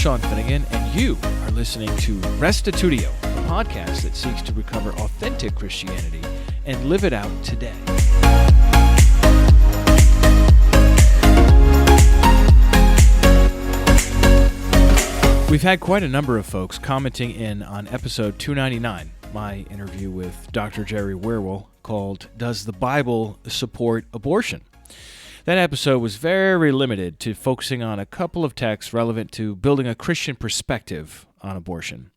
Sean Finnegan, and you are listening to Restitutio, a podcast that seeks to recover authentic Christianity and live it out today. We've had quite a number of folks commenting in on episode 299, my interview with Dr. Jerry Wierwille, called Does the Bible Support Abortion? That episode was very limited to focusing on a couple of texts relevant to building a Christian perspective on abortion.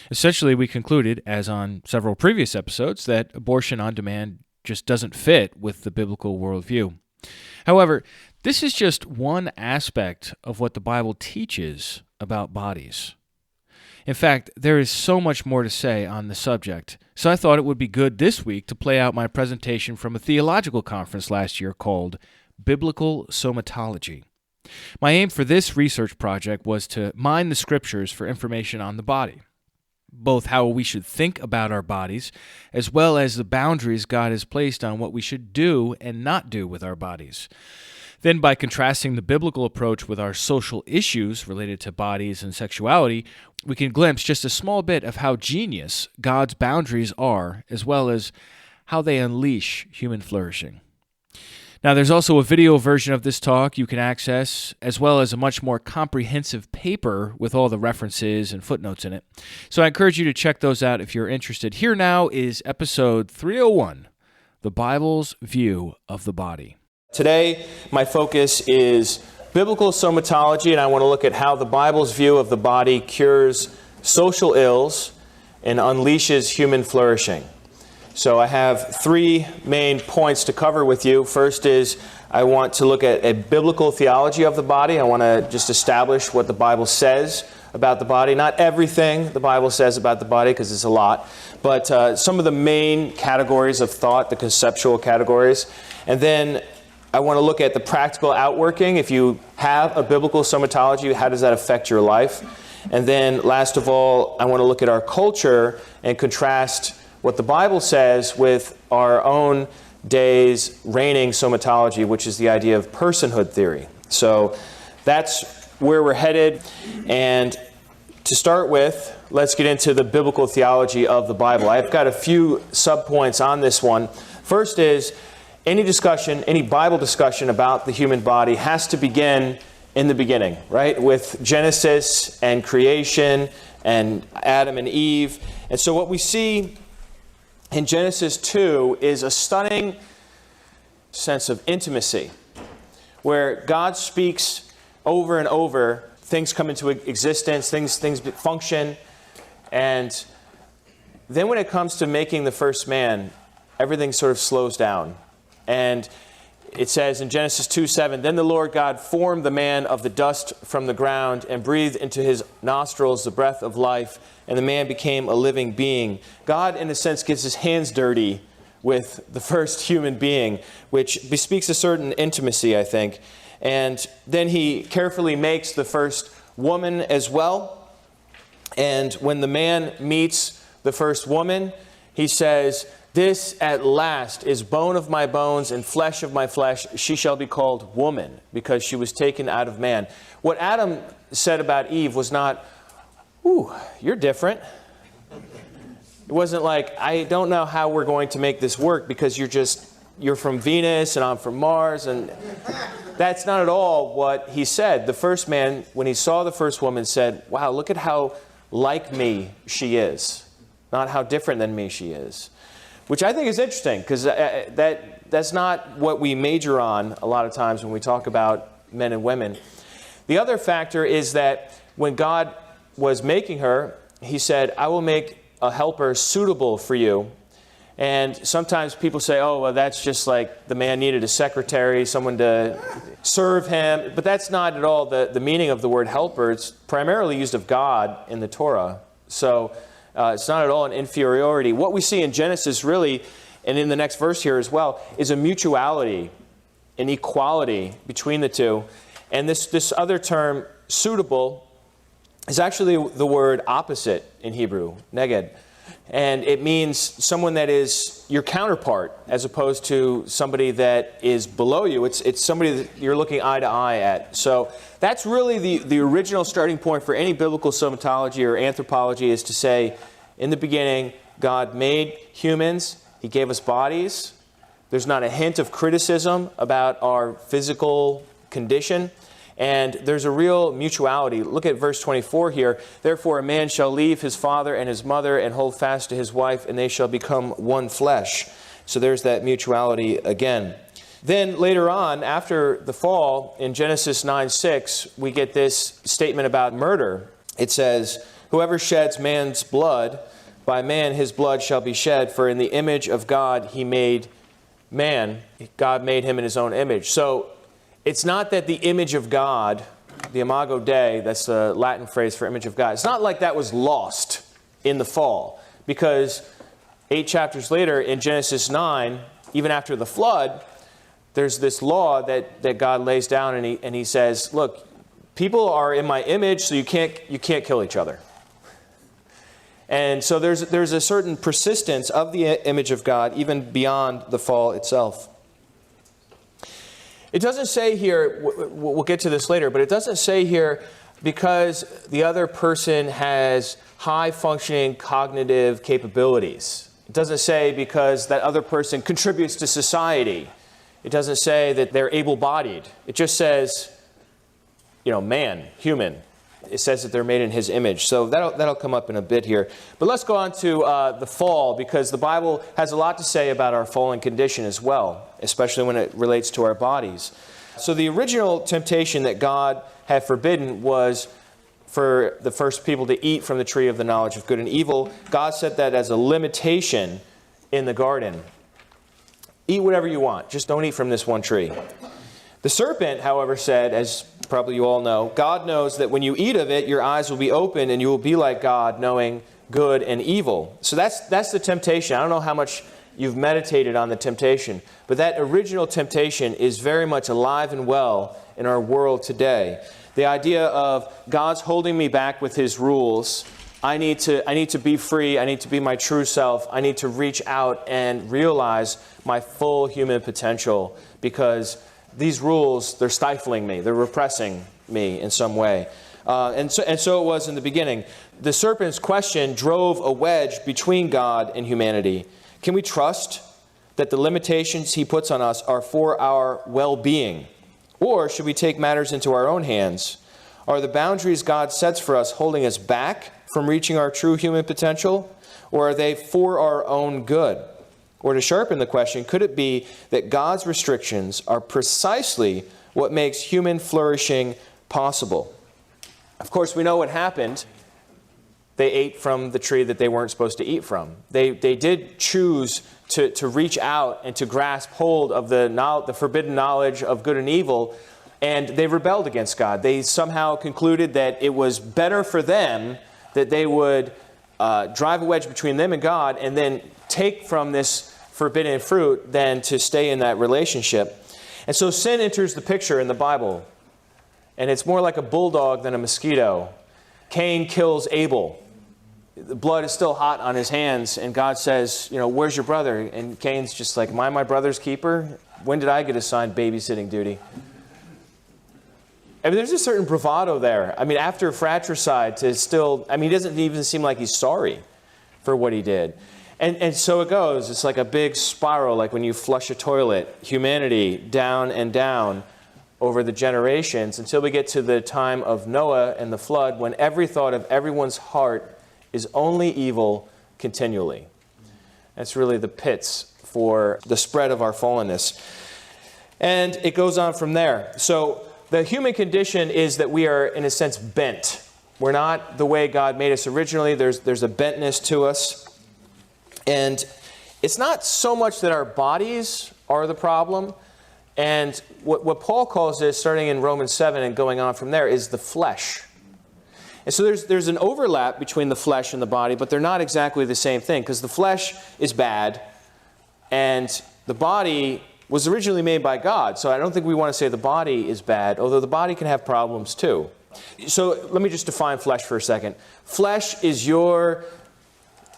Essentially, we concluded, as on several previous episodes, that abortion on demand just doesn't fit with the biblical worldview. However, this is just one aspect of what the Bible teaches about bodies. In fact, there is so much more to say on the subject, so I thought it would be good this week to play out my presentation from a theological conference last year called Biblical Somatology. My aim for this research project was to mine the scriptures for information on the body, both how we should think about our bodies, as well as the boundaries God has placed on what we should do and not do with our bodies. Then, by contrasting the biblical approach with our social issues related to bodies and sexuality, we can glimpse just a small bit of how genius God's boundaries are, as well as how they unleash human flourishing. Now, there's also a video version of this talk you can access, as well as a much more comprehensive paper with all the references and footnotes in it. So I encourage you to check those out if you're interested. Here now is episode 301, The Bible's View of the Body. Today, my focus is biblical somatology, and I want to look at how the Bible's view of the body cures social ills and unleashes human flourishing. So I have three main points to cover with you. First is I want to look at a biblical theology of the body. I want to just establish what the Bible says about the body. Not everything the Bible says about the body, because it's a lot, but some of the main categories of thought, the conceptual categories. And then I want to look at the practical outworking. If you have a biblical somatology, how does that affect your life? And then last of all, I want to look at our culture and contrast what the Bible says with our own day's reigning somatology, which is the idea of personhood theory. So that's where we're headed. And to start with, let's get into the biblical theology of the Bible. I've got a few subpoints on this one. First is, any discussion, any Bible discussion about the human body has to begin in the beginning, right? With Genesis and creation and Adam and Eve. And so what we see in Genesis 2 is a stunning sense of intimacy, where God speaks over and over, things come into existence, things function, and then when it comes to making the first man, everything sort of slows down. And it says in Genesis 2:7, Then the Lord God formed the man of the dust from the ground and breathed into his nostrils the breath of life, and the man became a living being. God, in a sense, gets his hands dirty with the first human being, which bespeaks a certain intimacy, I think. And then he carefully makes the first woman as well. And when the man meets the first woman, he says, This at last is bone of my bones and flesh of my flesh. She shall be called woman, because she was taken out of man. What Adam said about Eve was not, ooh, you're different. It wasn't like, I don't know how we're going to make this work because you're from Venus and I'm from Mars. And that's not at all what he said. The first man, when he saw the first woman, said, wow, look at how like me she is, not how different than me she is. Which I think is interesting, because that's not what we major on a lot of times when we talk about men and women. The other factor is that when God was making her, he said, I will make a helper suitable for you. And sometimes people say, oh, well, that's just like the man needed a secretary, someone to serve him. But that's not at all the meaning of the word helper. It's primarily used of God in the Torah. So it's not at all an inferiority. What we see in Genesis really, and in the next verse here as well, is a mutuality, an equality between the two. And this other term, suitable, is actually the word opposite in Hebrew, neged. And it means someone that is your counterpart as opposed to somebody that is below you. It's somebody that you're looking eye to eye at. So that's really the original starting point for any biblical somatology or anthropology, is to say, in the beginning, God made humans. He gave us bodies. There's not a hint of criticism about our physical condition. And there's a real mutuality. Look at verse 24 here. Therefore a man shall leave his father and his mother and hold fast to his wife, and they shall become one flesh. So there's that mutuality again. Then later on, after the fall, in Genesis 9:6, we get this statement about murder. It says, whoever sheds man's blood, by man his blood shall be shed, for in the image of God he made man. God made him in his own image. So it's not that the image of God, the imago Dei, that's the Latin phrase for image of God, it's not like that was lost in the fall. Because 8 chapters later in Genesis 9, even after the flood, there's this law that God lays down, and he says, look, people are in my image, so you can't kill each other. And so there's a certain persistence of the image of God even beyond the fall itself. It doesn't say here, we'll get to this later, but it doesn't say here because the other person has high functioning cognitive capabilities. It doesn't say because that other person contributes to society. It doesn't say that they're able-bodied. It just says, man, human. It says that they're made in his image. So that'll come up in a bit here. But let's go on to the fall, because the Bible has a lot to say about our fallen condition as well, especially when it relates to our bodies. So the original temptation that God had forbidden was for the first people to eat from the tree of the knowledge of good and evil. God set that as a limitation in the garden. Eat whatever you want, just don't eat from this one tree. The serpent, however, said, as probably you all know, God knows that when you eat of it, your eyes will be open and you will be like God, knowing good and evil. So that's the temptation. I don't know how much you've meditated on the temptation, but that original temptation is very much alive and well in our world today. The idea of God's holding me back with his rules. I need to be free. I need to be my true self. I need to reach out and realize my full human potential, because these rules, they're stifling me. They're repressing me in some way. And so it was in the beginning. The serpent's question drove a wedge between God and humanity. Can we trust that the limitations he puts on us are for our well-being? Or should we take matters into our own hands? Are the boundaries God sets for us holding us back from reaching our true human potential? Or are they for our own good? Or to sharpen the question, could it be that God's restrictions are precisely what makes human flourishing possible? Of course, we know what happened. They ate from the tree that they weren't supposed to eat from. They did choose to reach out and to grasp hold of the forbidden knowledge of good and evil, and they rebelled against God. They somehow concluded that it was better for them that they would drive a wedge between them and God and then take from this forbidden fruit than to stay in that relationship. And so sin enters the picture in the Bible, and it's more like a bulldog than a mosquito. Cain kills Abel. The blood is still hot on his hands, and God says, where's your brother? And Cain's just like, am I my brother's keeper? When did I get assigned babysitting duty? There's a certain bravado there. After fratricide, he doesn't even seem like he's sorry for what he did. And so it goes. It's like a big spiral, like when you flush a toilet. Humanity down and down over the generations until we get to the time of Noah and the flood, when every thought of everyone's heart is only evil continually. That's really the pits for the spread of our fallenness. And it goes on from there. So the human condition is that we are, in a sense, bent. We're not the way God made us originally. There's a bentness to us. And it's not so much that our bodies are the problem. And what Paul calls this, starting in Romans 7 and going on from there, is the flesh. And so there's an overlap between the flesh and the body, but they're not exactly the same thing, because the flesh is bad, and the body was originally made by God. So I don't think we want to say the body is bad, although the body can have problems too. So let me just define flesh for a second. Flesh is your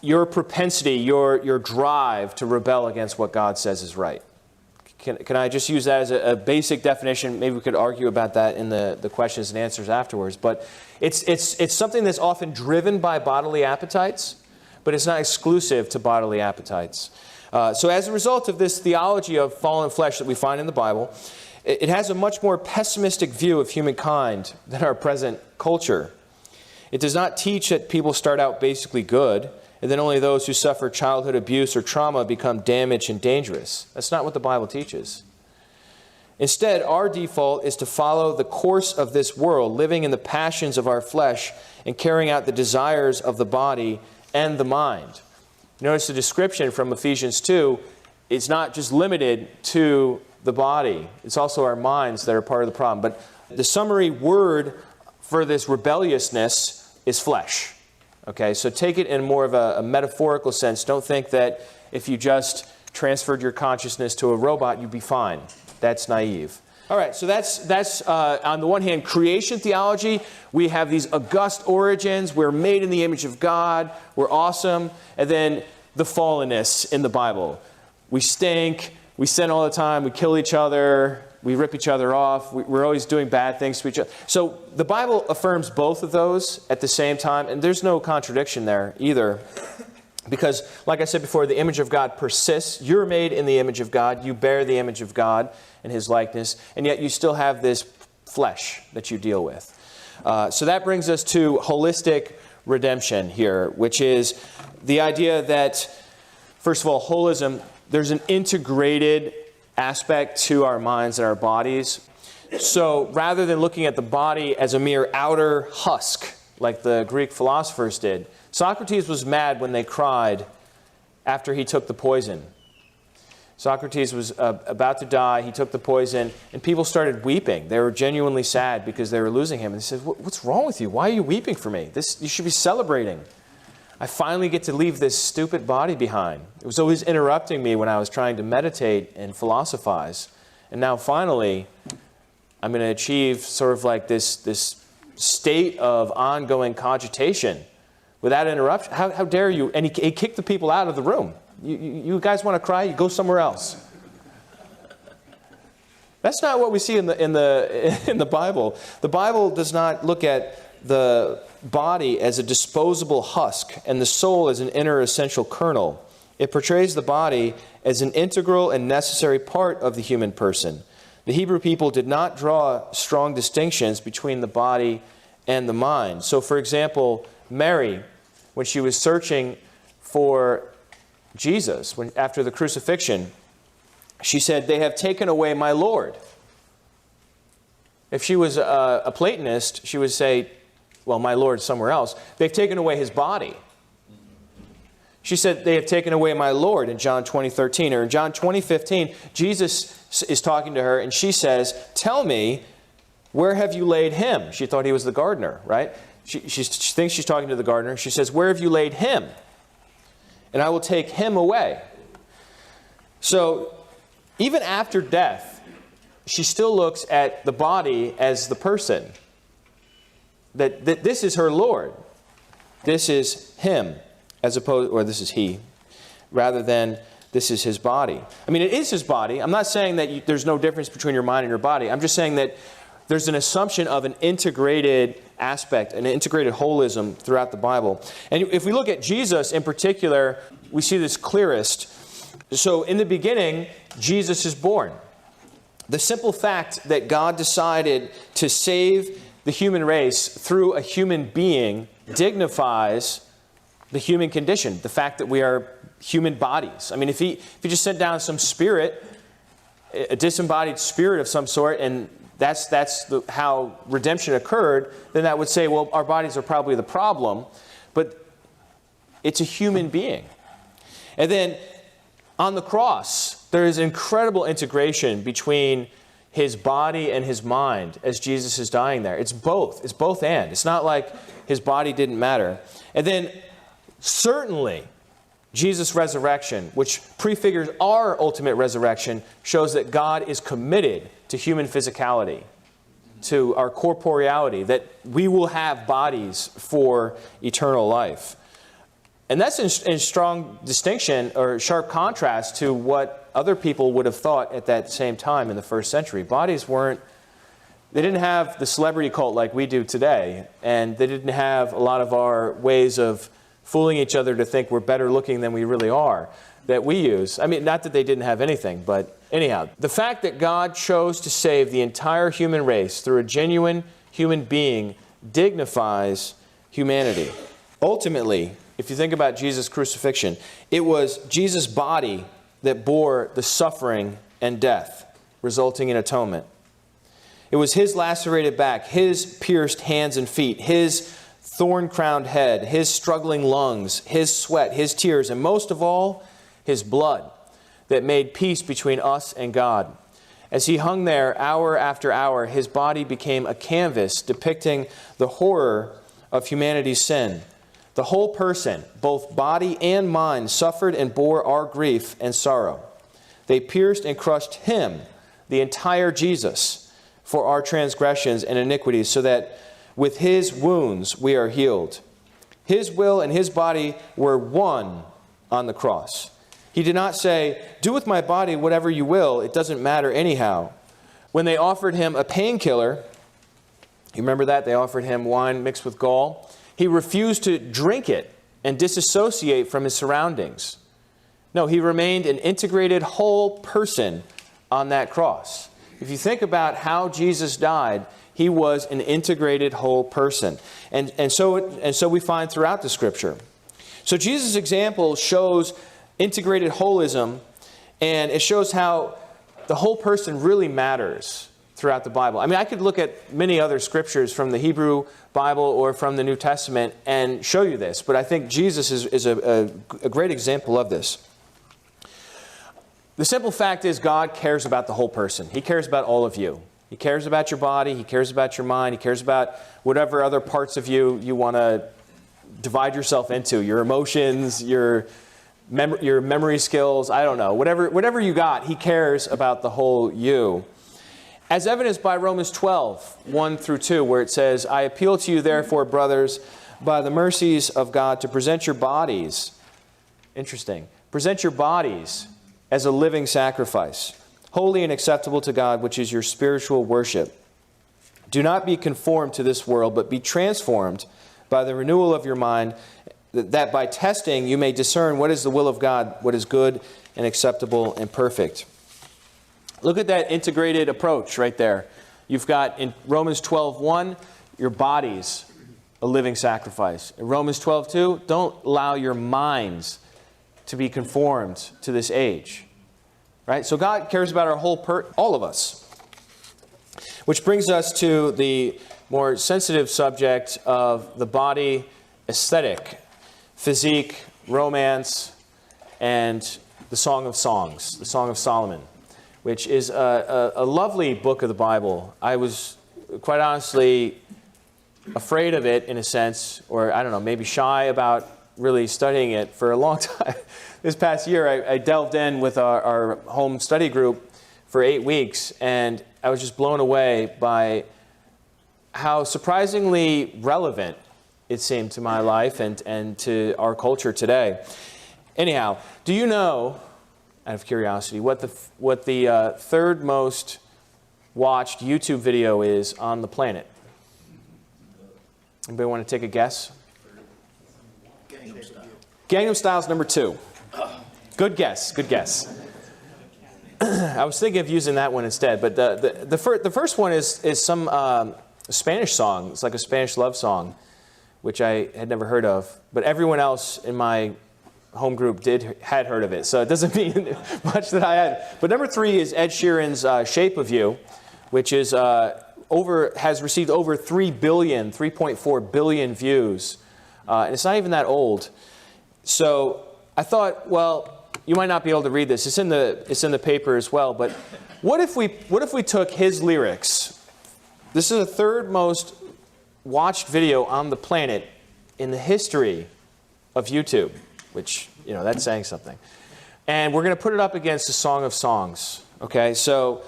your propensity, your drive to rebel against what God says is right. Can I just use that as a basic definition? Maybe we could argue about that in the questions and answers afterwards. But it's something that's often driven by bodily appetites, but it's not exclusive to bodily appetites. So as a result of this theology of fallen flesh that we find in the Bible, it has a much more pessimistic view of humankind than our present culture. It does not teach that people start out basically good, and then only those who suffer childhood abuse or trauma become damaged and dangerous. That's not what the Bible teaches. Instead, our default is to follow the course of this world, living in the passions of our flesh and carrying out the desires of the body and the mind. Notice the description from Ephesians 2. It's not just limited to the body. It's also our minds that are part of the problem. But the summary word for this rebelliousness is flesh. Okay, so take it in more of a metaphorical sense. Don't think that if you just transferred your consciousness to a robot, you'd be fine. That's naive. All right, so that's on the one hand, creation theology. We have these august origins. We're made in the image of God. We're awesome. And then the fallenness in the Bible. We stink. We sin all the time. We kill each other. We rip each other off. We're always doing bad things to each other. So the Bible affirms both of those at the same time, and there's no contradiction there either. Because, like I said before, the image of God persists. You're made in the image of God. You bear the image of God and His likeness, and yet you still have this flesh that you deal with. So that brings us to holistic redemption here, which is the idea that, first of all, holism, there's an integrated aspect to our minds and our bodies. So rather than looking at the body as a mere outer husk, like the Greek philosophers did, Socrates was mad when they cried after he took the poison. Socrates was about to die. He took the poison, and people started weeping. They were genuinely sad because they were losing him. And they said, "What's wrong with you? Why are you weeping for me? You should be celebrating. I finally get to leave this stupid body behind. It was always interrupting me when I was trying to meditate and philosophize. And now finally, I'm going to achieve sort of like this state of ongoing cogitation without interruption. How dare you?" And he kicked the people out of the room. You guys want to cry? You go somewhere else. That's not what we see in the Bible. The Bible does not look at the body as a disposable husk and the soul as an inner essential kernel. It portrays the body as an integral and necessary part of the human person. The Hebrew people did not draw strong distinctions between the body and the mind. So, for example, Mary, when she was searching for Jesus, after the crucifixion, she said, "They have taken away my Lord." If she was a Platonist, she would say, "Well, my Lord's somewhere else. They've taken away his body." She said, "They have taken away my Lord," in John 20:13. Or in John 20:15, Jesus is talking to her, and she says, "Tell me, where have you laid him?" She thought he was the gardener, right? She thinks she's talking to the gardener. She says, "Where have you laid him? And I will take him away." So even after death, she still looks at the body as the person. That this is her Lord. This is him, as opposed, or this is he, rather than this is his body. I mean, it is his body. I'm not saying that there's no difference between your mind and your body. I'm just saying that there's an assumption of an integrated aspect, an integrated holism throughout the Bible. And if we look at Jesus in particular, we see this clearest. So in the beginning, Jesus is born. The simple fact that God decided to save the human race through a human being dignifies the human condition, the fact that we are human bodies. I mean, if he just sent down some spirit, a disembodied spirit of some sort, and that's how redemption occurred, then that would say, well, our bodies are probably the problem, but it's a human being. And then on the cross, there is incredible integration between his body and his mind as Jesus is dying there. It's both. It's both and. It's not like his body didn't matter. And then certainly Jesus' resurrection, which prefigures our ultimate resurrection, shows that God is committed to human physicality, to our corporeality, that we will have bodies for eternal life. And that's in strong distinction or sharp contrast to what other people would have thought at that same time in the first century. Bodies they didn't have the celebrity cult like we do today, and they didn't have a lot of our ways of fooling each other to think we're better looking than we really are that we use. I mean, not that they didn't have anything, but anyhow, the fact that God chose to save the entire human race through a genuine human being dignifies humanity. Ultimately, if you think about Jesus' crucifixion, it was Jesus' body that bore the suffering and death, resulting in atonement. It was his lacerated back, his pierced hands and feet, his thorn-crowned head, his struggling lungs, his sweat, his tears, and most of all, his blood that made peace between us and God. As he hung there hour after hour, his body became a canvas depicting the horror of humanity's sin. The whole person, both body and mind, suffered and bore our grief and sorrow. They pierced and crushed him, the entire Jesus, for our transgressions and iniquities, so that with his wounds we are healed. His will and his body were one on the cross. He did not say, "Do with my body whatever you will, it doesn't matter anyhow." When they offered him a painkiller, you remember that? They offered him wine mixed with gall. He refused to drink it and disassociate from his surroundings. No, he remained an integrated whole person on that cross. If you think about how Jesus died, he was an integrated whole person. And so we find throughout the Scripture. So Jesus' example shows integrated holism, and it shows how the whole person really matters throughout the Bible. I mean, I could look at many other scriptures from the Hebrew Bible or from the New Testament and show you this, but I think Jesus is a great example of this. The simple fact is God cares about the whole person. He cares about all of you. He cares about your body. He cares about your mind. He cares about whatever other parts of you want to divide yourself into, your emotions, your memory skills, I don't know. Whatever you got, he cares about the whole you. As evidenced by Romans 12, 1 through 2, where it says, "I appeal to you, therefore, brothers, by the mercies of God, to present your bodies," interesting, "present your bodies as a living sacrifice, holy and acceptable to God, which is your spiritual worship. Do not be conformed to this world, but be transformed by the renewal of your mind, that by testing you may discern what is the will of God, what is good and acceptable and perfect." Look at that integrated approach right there. You've got in Romans 12:1, your body's a living sacrifice. In Romans 12:2, don't allow your minds to be conformed to this age. Right? So God cares about our all of us. Which brings us to the more sensitive subject of the body aesthetic, physique, romance, and the Song of Songs, the Song of Solomon, which is a lovely book of the Bible. I was quite honestly afraid of it in a sense, or I don't know, maybe shy about really studying it for a long time. This past year, I delved in with our home study group for 8 weeks, and I was just blown away by how surprisingly relevant it seemed to my life and to our culture today. Anyhow, do you know, out of curiosity, what the third most watched YouTube video is on the planet? Anybody want to take a guess? Gangnam Style's number 2. Good guess, good guess. I was thinking of using that one instead, but the first one is some Spanish song. It's like a Spanish love song, which I had never heard of, but everyone else in my home group had heard of it, so it doesn't mean much that I had. But number 3 is Ed Sheeran's "Shape of You," which is has received over 3.4 billion views, and it's not even that old. So I thought, well, you might not be able to read this. It's in the paper as well. But what if we took his lyrics? This is the third most watched video on the planet in the history of YouTube, which, you know, that's saying something. And we're going to put it up against the Song of Songs. Okay, so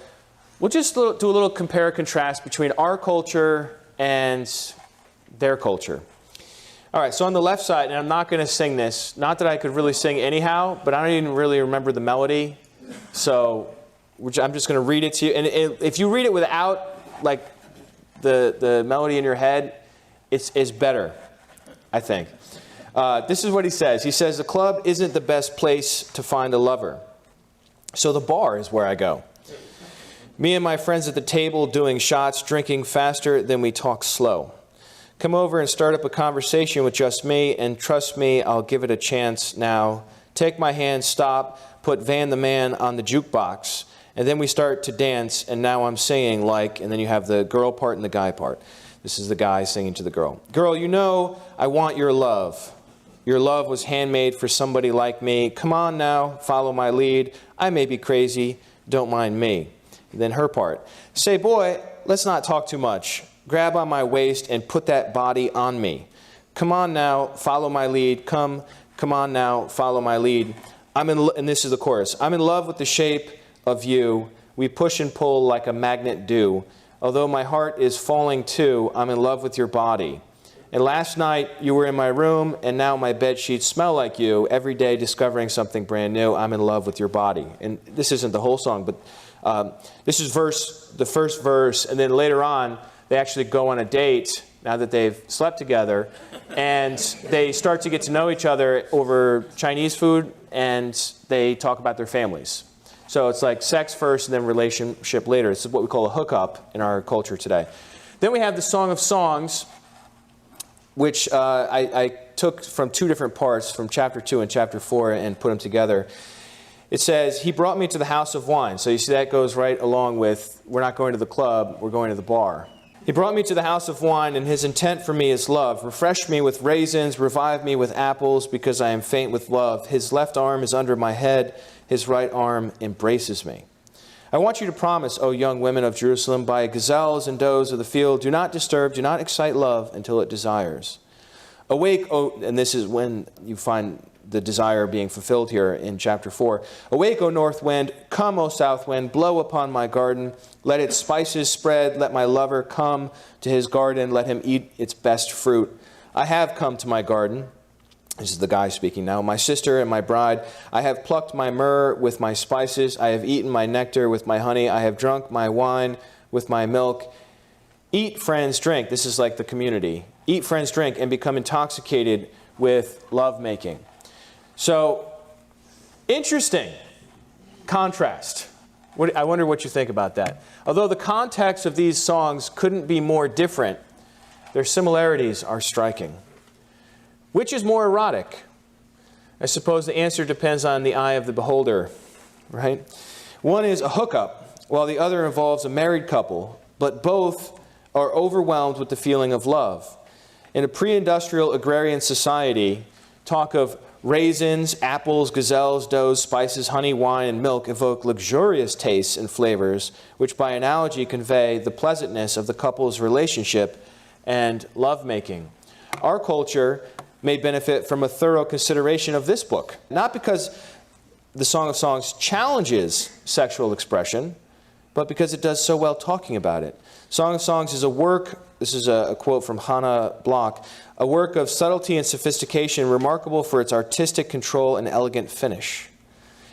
we'll just do a little compare and contrast between our culture and their culture. All right, so on the left side, and I'm not going to sing this, not that I could really sing anyhow, but I don't even really remember the melody. So I'm just going to read it to you. And if you read it without like the melody in your head, it's better, I think. This is what he says. He says, the club isn't the best place to find a lover, so the bar is where I go. Me and my friends at the table doing shots, drinking faster than we talk slow. Come over and start up a conversation with just me, and trust me, I'll give it a chance now. Take my hand, stop, put Van the Man on the jukebox, and then we start to dance, and now I'm singing like, and then you have the girl part and the guy part. This is the guy singing to the girl. Girl, you know I want your love. Your love was handmade for somebody like me. Come on now, follow my lead. I may be crazy, don't mind me. And then her part. Say, boy, let's not talk too much. Grab on my waist and put that body on me. Come on now, follow my lead. Come on now, follow my lead. And this is the chorus. I'm in love with the shape of you. We push and pull like a magnet do. Although my heart is falling too, I'm in love with your body. And last night you were in my room, and now my bed sheets smell like you. Every day discovering something brand new. I'm in love with your body. And this isn't the whole song, but this is the first verse, and then later on, they actually go on a date now that they've slept together, and they start to get to know each other over Chinese food, and they talk about their families. So it's like sex first and then relationship later. This is what we call a hookup in our culture today. Then we have the Song of Songs, which I took from two different parts, from chapter 2 and chapter 4, and put them together. It says, he brought me to the house of wine. So you see that goes right along with, we're not going to the club, we're going to the bar. He brought me to the house of wine, and his intent for me is love. Refresh me with raisins, revive me with apples, because I am faint with love. His left arm is under my head, his right arm embraces me. I want you to promise, O young women of Jerusalem, by gazelles and does of the field, do not disturb, do not excite love until it desires. Awake, O, and this is when you find the desire being fulfilled here in chapter 4. Awake, O north wind, come, O south wind, blow upon my garden. Let its spices spread, let my lover come to his garden, let him eat its best fruit. I have come to my garden. This is the guy speaking now. My sister and my bride, I have plucked my myrrh with my spices. I have eaten my nectar with my honey. I have drunk my wine with my milk. Eat, friends, drink. This is like the community. Eat, friends, drink, and become intoxicated with lovemaking. So, interesting contrast. I wonder what you think about that. Although the context of these songs couldn't be more different, their similarities are striking. Which is more erotic? I suppose the answer depends on the eye of the beholder, right? One is a hookup, while the other involves a married couple, but both are overwhelmed with the feeling of love. In a pre-industrial agrarian society, talk of raisins, apples, gazelles, does, spices, honey, wine, and milk evoke luxurious tastes and flavors, which by analogy convey the pleasantness of the couple's relationship and lovemaking. Our culture may benefit from a thorough consideration of this book, not because the Song of Songs challenges sexual expression, but because it does so well talking about it. Song of Songs is a work, this is a quote from Hannah Block, a work of subtlety and sophistication remarkable for its artistic control and elegant finish.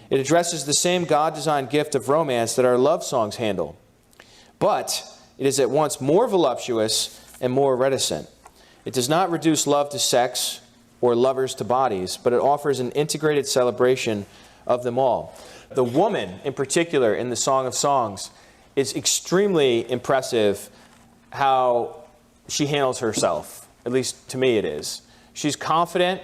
It addresses the same God-designed gift of romance that our love songs handle, but it is at once more voluptuous and more reticent. It does not reduce love to sex or lovers to bodies, but it offers an integrated celebration of them all. The woman, in particular, in the Song of Songs, is extremely impressive how she handles herself. At least to me it is. She's confident.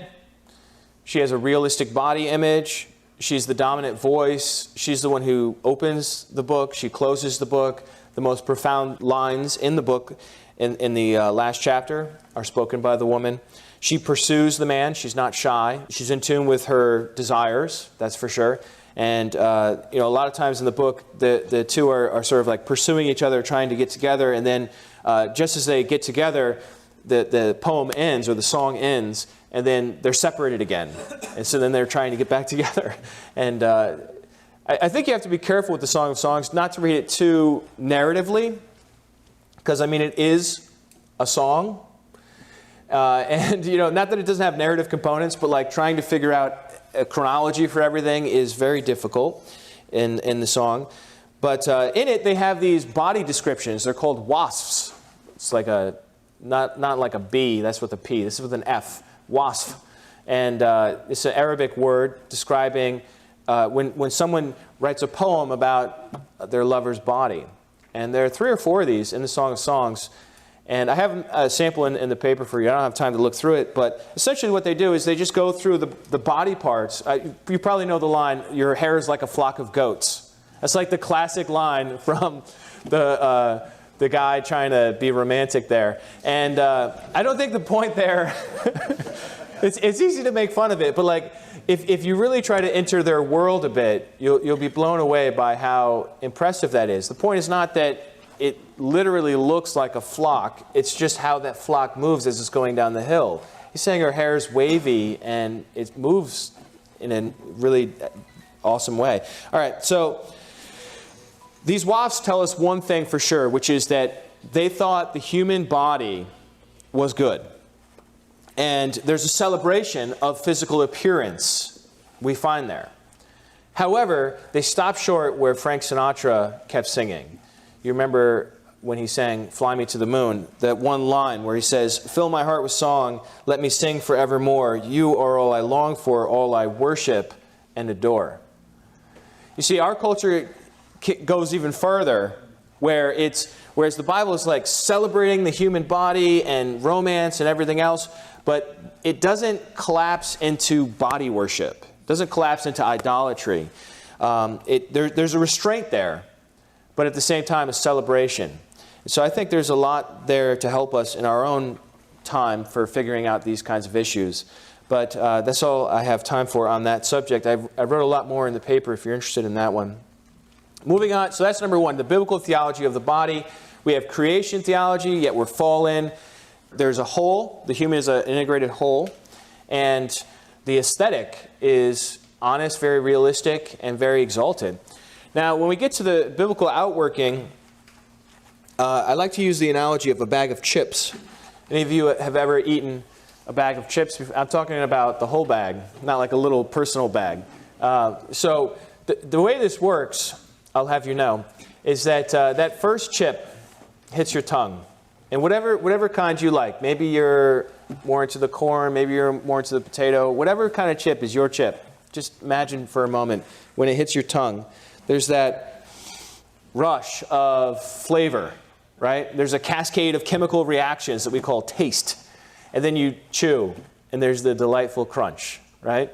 She has a realistic body image. She's the dominant voice. She's the one who opens the book. She closes the book. The most profound lines in the book, in the last chapter, are spoken by the woman. She pursues the man. She's not shy. She's in tune with her desires, that's for sure. And a lot of times in the book, the two are sort of like pursuing each other, trying to get together. And then just as they get together, the poem ends or the song ends, and then they're separated again. And so then they're trying to get back together. And I think you have to be careful with the Song of Songs, not to read it too narratively, because, I mean, it is a song. And, not that it doesn't have narrative components, but like trying to figure out a chronology for everything is very difficult in the song. But in it, they have these body descriptions. They're called wasfs. It's like not like a B, that's with a P. This is with an F, wasf. And it's an Arabic word describing when someone writes a poem about their lover's body. And there are 3 or 4 of these in the Song of Songs. And I have a sample in the paper for you. I don't have time to look through it. But essentially what they do is they just go through the body parts. You probably know the line, your hair is like a flock of goats. That's like the classic line from the guy trying to be romantic there. And I don't think the point there, it's easy to make fun of it, but like if you really try to enter their world a bit, you'll be blown away by how impressive that is. The point is not that it literally looks like a flock, it's just how that flock moves as it's going down the hill. He's saying her hair is wavy and it moves in a really awesome way. All right, so these wafts tell us one thing for sure, which is that they thought the human body was good. And there's a celebration of physical appearance we find there. However, they stopped short where Frank Sinatra kept singing. You remember when he sang Fly Me to the Moon, that one line where he says, fill my heart with song, let me sing forevermore. You are all I long for, all I worship and adore. You see, our culture goes even further, whereas the Bible is like celebrating the human body and romance and everything else, but it doesn't collapse into body worship. It doesn't collapse into idolatry. There's a restraint there, but at the same time a celebration. And so I think there's a lot there to help us in our own time for figuring out these kinds of issues. But that's all I have time for on that subject. I wrote a lot more in the paper if you're interested in that one. Moving on, so that's number 1, the biblical theology of the body. We have creation theology, yet we're fallen. There's a whole. The human is an integrated whole. And the aesthetic is honest, very realistic, and very exalted. Now, when we get to the biblical outworking, I like to use the analogy of a bag of chips. Any of you have ever eaten a bag of chips? I'm talking about the whole bag, not like a little personal bag. So the way this works, I'll have you know, is that that first chip hits your tongue. And whatever kind you like. Maybe you're more into the corn, maybe you're more into the potato. Whatever kind of chip is your chip. Just imagine for a moment when it hits your tongue. There's that rush of flavor, right? There's a cascade of chemical reactions that we call taste. And then you chew, and there's the delightful crunch, right?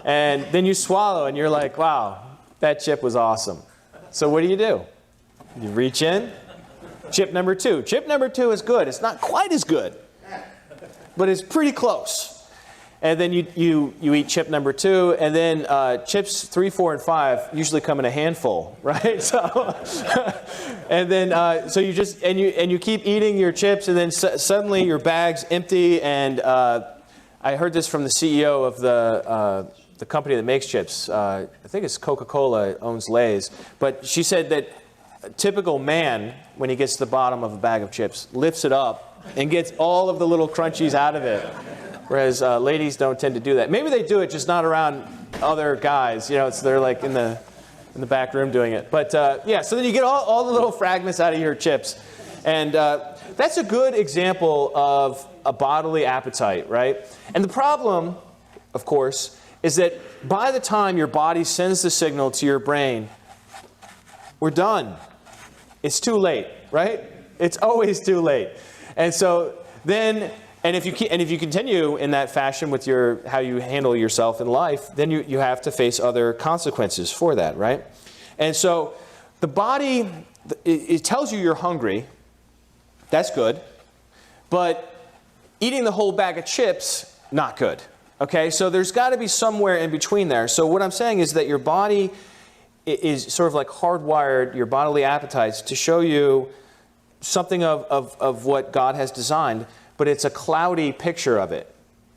And then you swallow, and you're like, wow, that chip was awesome. So what do? You reach in. Chip number 2. Chip number 2 is good. It's not quite as good, but it's pretty close. And then you eat chip number 2, and then chips 3, 4, and 5 usually come in a handful, right? So, and then so you just and you keep eating your chips, and then suddenly your bag's empty. And I heard this from the CEO of the company that makes chips. I think it's Coca-Cola owns Lay's, but she said that a typical man, when he gets to the bottom of a bag of chips, lifts it up and gets all of the little crunchies out of it. Whereas ladies don't tend to do that. Maybe they do it, just not around other guys. They're like in the back room doing it. But yeah, so then you get all the little fragments out of your chips. And that's a good example of a bodily appetite, right? And the problem, of course, is that by the time your body sends the signal to your brain, we're done. It's too late, right? It's always too late. And so then, and if you continue in that fashion with how you handle yourself in life, then you have to face other consequences for that, right? And so the body, it tells you you're hungry. That's good. But eating the whole bag of chips, not good. Okay, so there's got to be somewhere in between there. So what I'm saying is that your body is sort of like hardwired, your bodily appetites, to show you something of what God has designed, but it's a cloudy picture of it,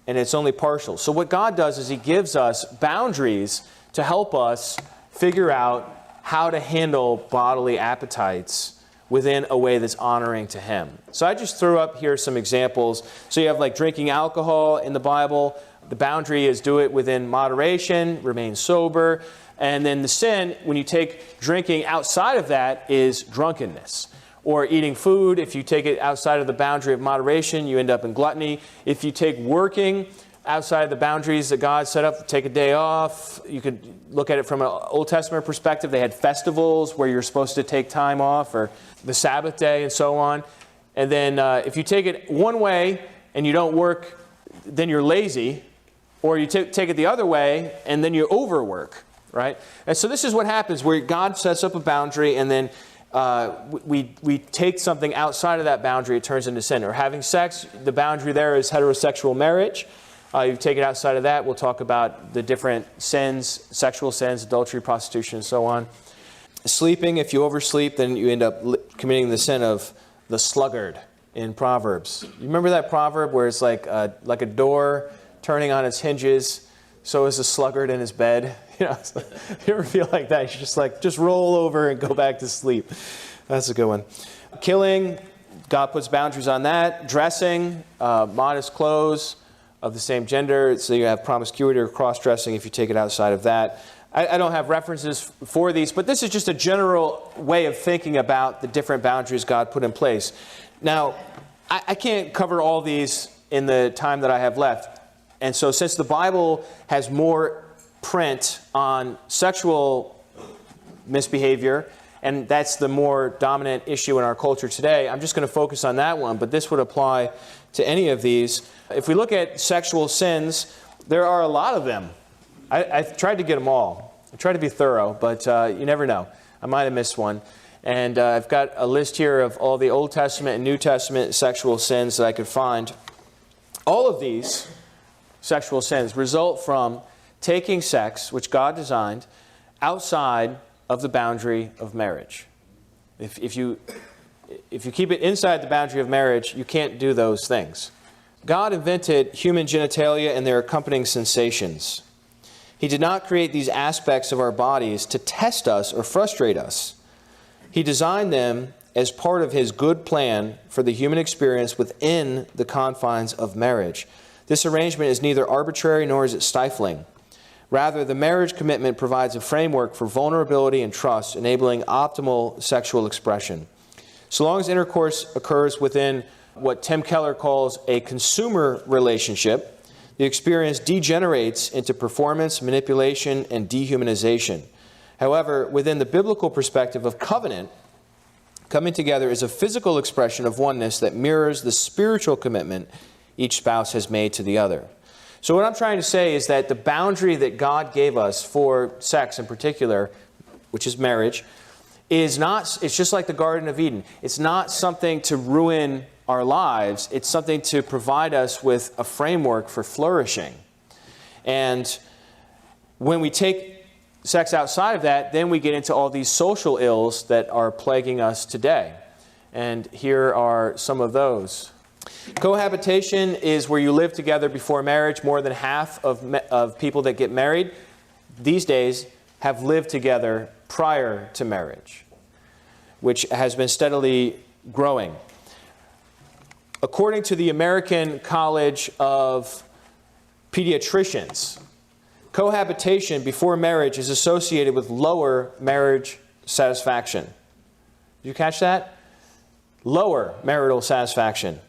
and it's only partial. So what God does is He gives us boundaries to help us figure out how to handle bodily appetites within a way that's honoring to him. So I just threw up here some examples. So you have like drinking alcohol in the Bible. The boundary is do it within moderation, remain sober. And then the sin, when you take drinking outside of that, is drunkenness. Or eating food, if you take it outside of the boundary of moderation, you end up in gluttony. If you take working outside of the boundaries that God set up, take a day off. You could look at it from an Old Testament perspective. They had festivals where you're supposed to take time off, or the Sabbath day and so on. And then if you take it one way and you don't work, then you're lazy. Or you take it the other way and then you overwork, right? And so this is what happens where God sets up a boundary and then we take something outside of that boundary, it turns into sin. Or having sex, the boundary there is heterosexual marriage. You take it outside of that, we'll talk about the different sins, sexual sins, adultery, prostitution, and so on. Sleeping, if you oversleep, then you end up committing the sin of the sluggard in Proverbs. You remember that proverb where it's like a door turning on its hinges, so is a sluggard in his bed? You know, you ever feel like that? You just roll over and go back to sleep. That's a good one. Killing, God puts boundaries on that. Dressing, modest clothes of the same gender. So you have promiscuity or cross-dressing if you take it outside of that. I don't have references for these, but this is just a general way of thinking about the different boundaries God put in place. Now, I can't cover all these in the time that I have left. And so since the Bible has more print on sexual misbehavior, and that's the more dominant issue in our culture today, I'm just going to focus on that one, but this would apply to any of these. If we look at sexual sins, there are a lot of them. I've tried to get them all. I tried to be thorough, but you never know. I might have missed one. And I've got a list here of all the Old Testament and New Testament sexual sins that I could find. All of these sexual sins result from taking sex, which God designed, outside of the boundary of marriage. If you keep it inside the boundary of marriage, you can't do those things. God invented human genitalia and their accompanying sensations. He did not create these aspects of our bodies to test us or frustrate us. He designed them as part of His good plan for the human experience within the confines of marriage. This arrangement is neither arbitrary nor is it stifling. Rather, the marriage commitment provides a framework for vulnerability and trust, enabling optimal sexual expression. So long as intercourse occurs within what Tim Keller calls a consumer relationship, the experience degenerates into performance, manipulation, and dehumanization. However, within the biblical perspective of covenant, coming together is a physical expression of oneness that mirrors the spiritual commitment each spouse has made to the other. So what I'm trying to say is that the boundary that God gave us for sex in particular, which is marriage, it's just like the Garden of Eden. It's not something to ruin our lives. It's something to provide us with a framework for flourishing. And when we take sex outside of that, then we get into all these social ills that are plaguing us today. And here are some of those. Cohabitation is where you live together before marriage. More than half of people that get married these days have lived together prior to marriage, which has been steadily growing. According to the American College of Pediatricians, cohabitation before marriage is associated with lower marriage satisfaction. Did you catch that? Lower marital satisfaction,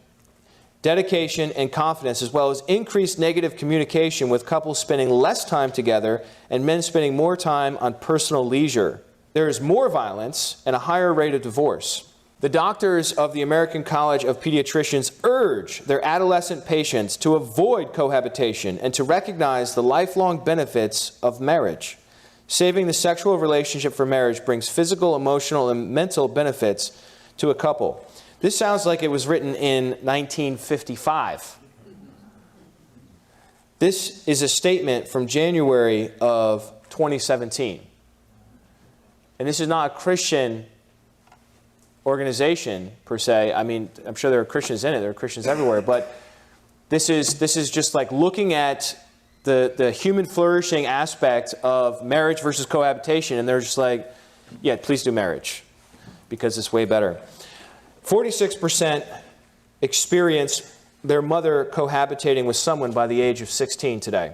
dedication, and confidence, as well as increased negative communication, with couples spending less time together and men spending more time on personal leisure. There is more violence and a higher rate of divorce. The doctors of the American College of Pediatricians urge their adolescent patients to avoid cohabitation and to recognize the lifelong benefits of marriage. Saving the sexual relationship for marriage brings physical, emotional, and mental benefits to a couple. This sounds like it was written in 1955. This is a statement from January of 2017. And this is not a Christian organization per se. I mean, I'm sure there are Christians in it. There are Christians everywhere. But this is just like looking at the human flourishing aspect of marriage versus cohabitation. And they're just like, yeah, please do marriage. because it's way better. 46% experience their mother cohabitating with someone by the age of 16 today.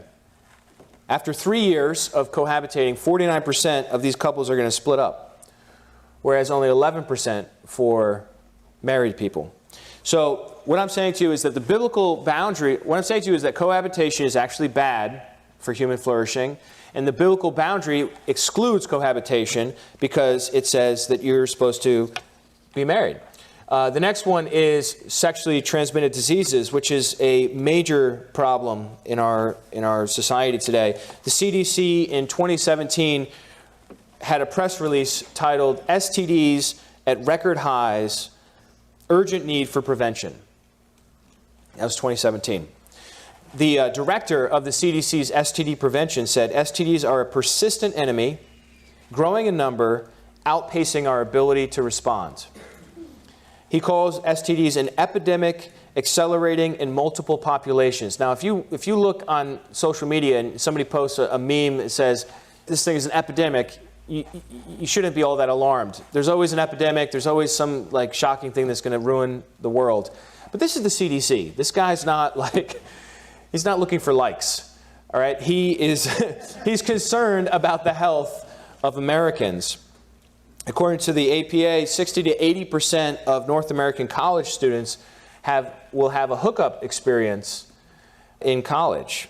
After 3 years of cohabitating, 49% of these couples are going to split up, whereas only 11% for married people. So what I'm saying to you is that the biblical boundary, what I'm saying to you is that cohabitation is actually bad for human flourishing, and the biblical boundary excludes cohabitation because it says that you're supposed to be married. The next one is sexually transmitted diseases, which is a major problem in our society today. The CDC in 2017 had a press release titled STDs at Record Highs, Urgent Need for Prevention. That was 2017. The director of the CDC's STD prevention said STDs are a persistent enemy, growing in number, outpacing our ability to respond. He calls STDs an epidemic accelerating in multiple populations. Now, if you look on social media and somebody posts a meme that says, this thing is an epidemic, you shouldn't be all that alarmed. There's always an epidemic. There's always some like shocking thing that's going to ruin the world. But this is the CDC. This guy's not like, he's not looking for likes. All right? He's concerned about the health of Americans. According to the APA, 60 to 80% of North American college students will have a hookup experience in college.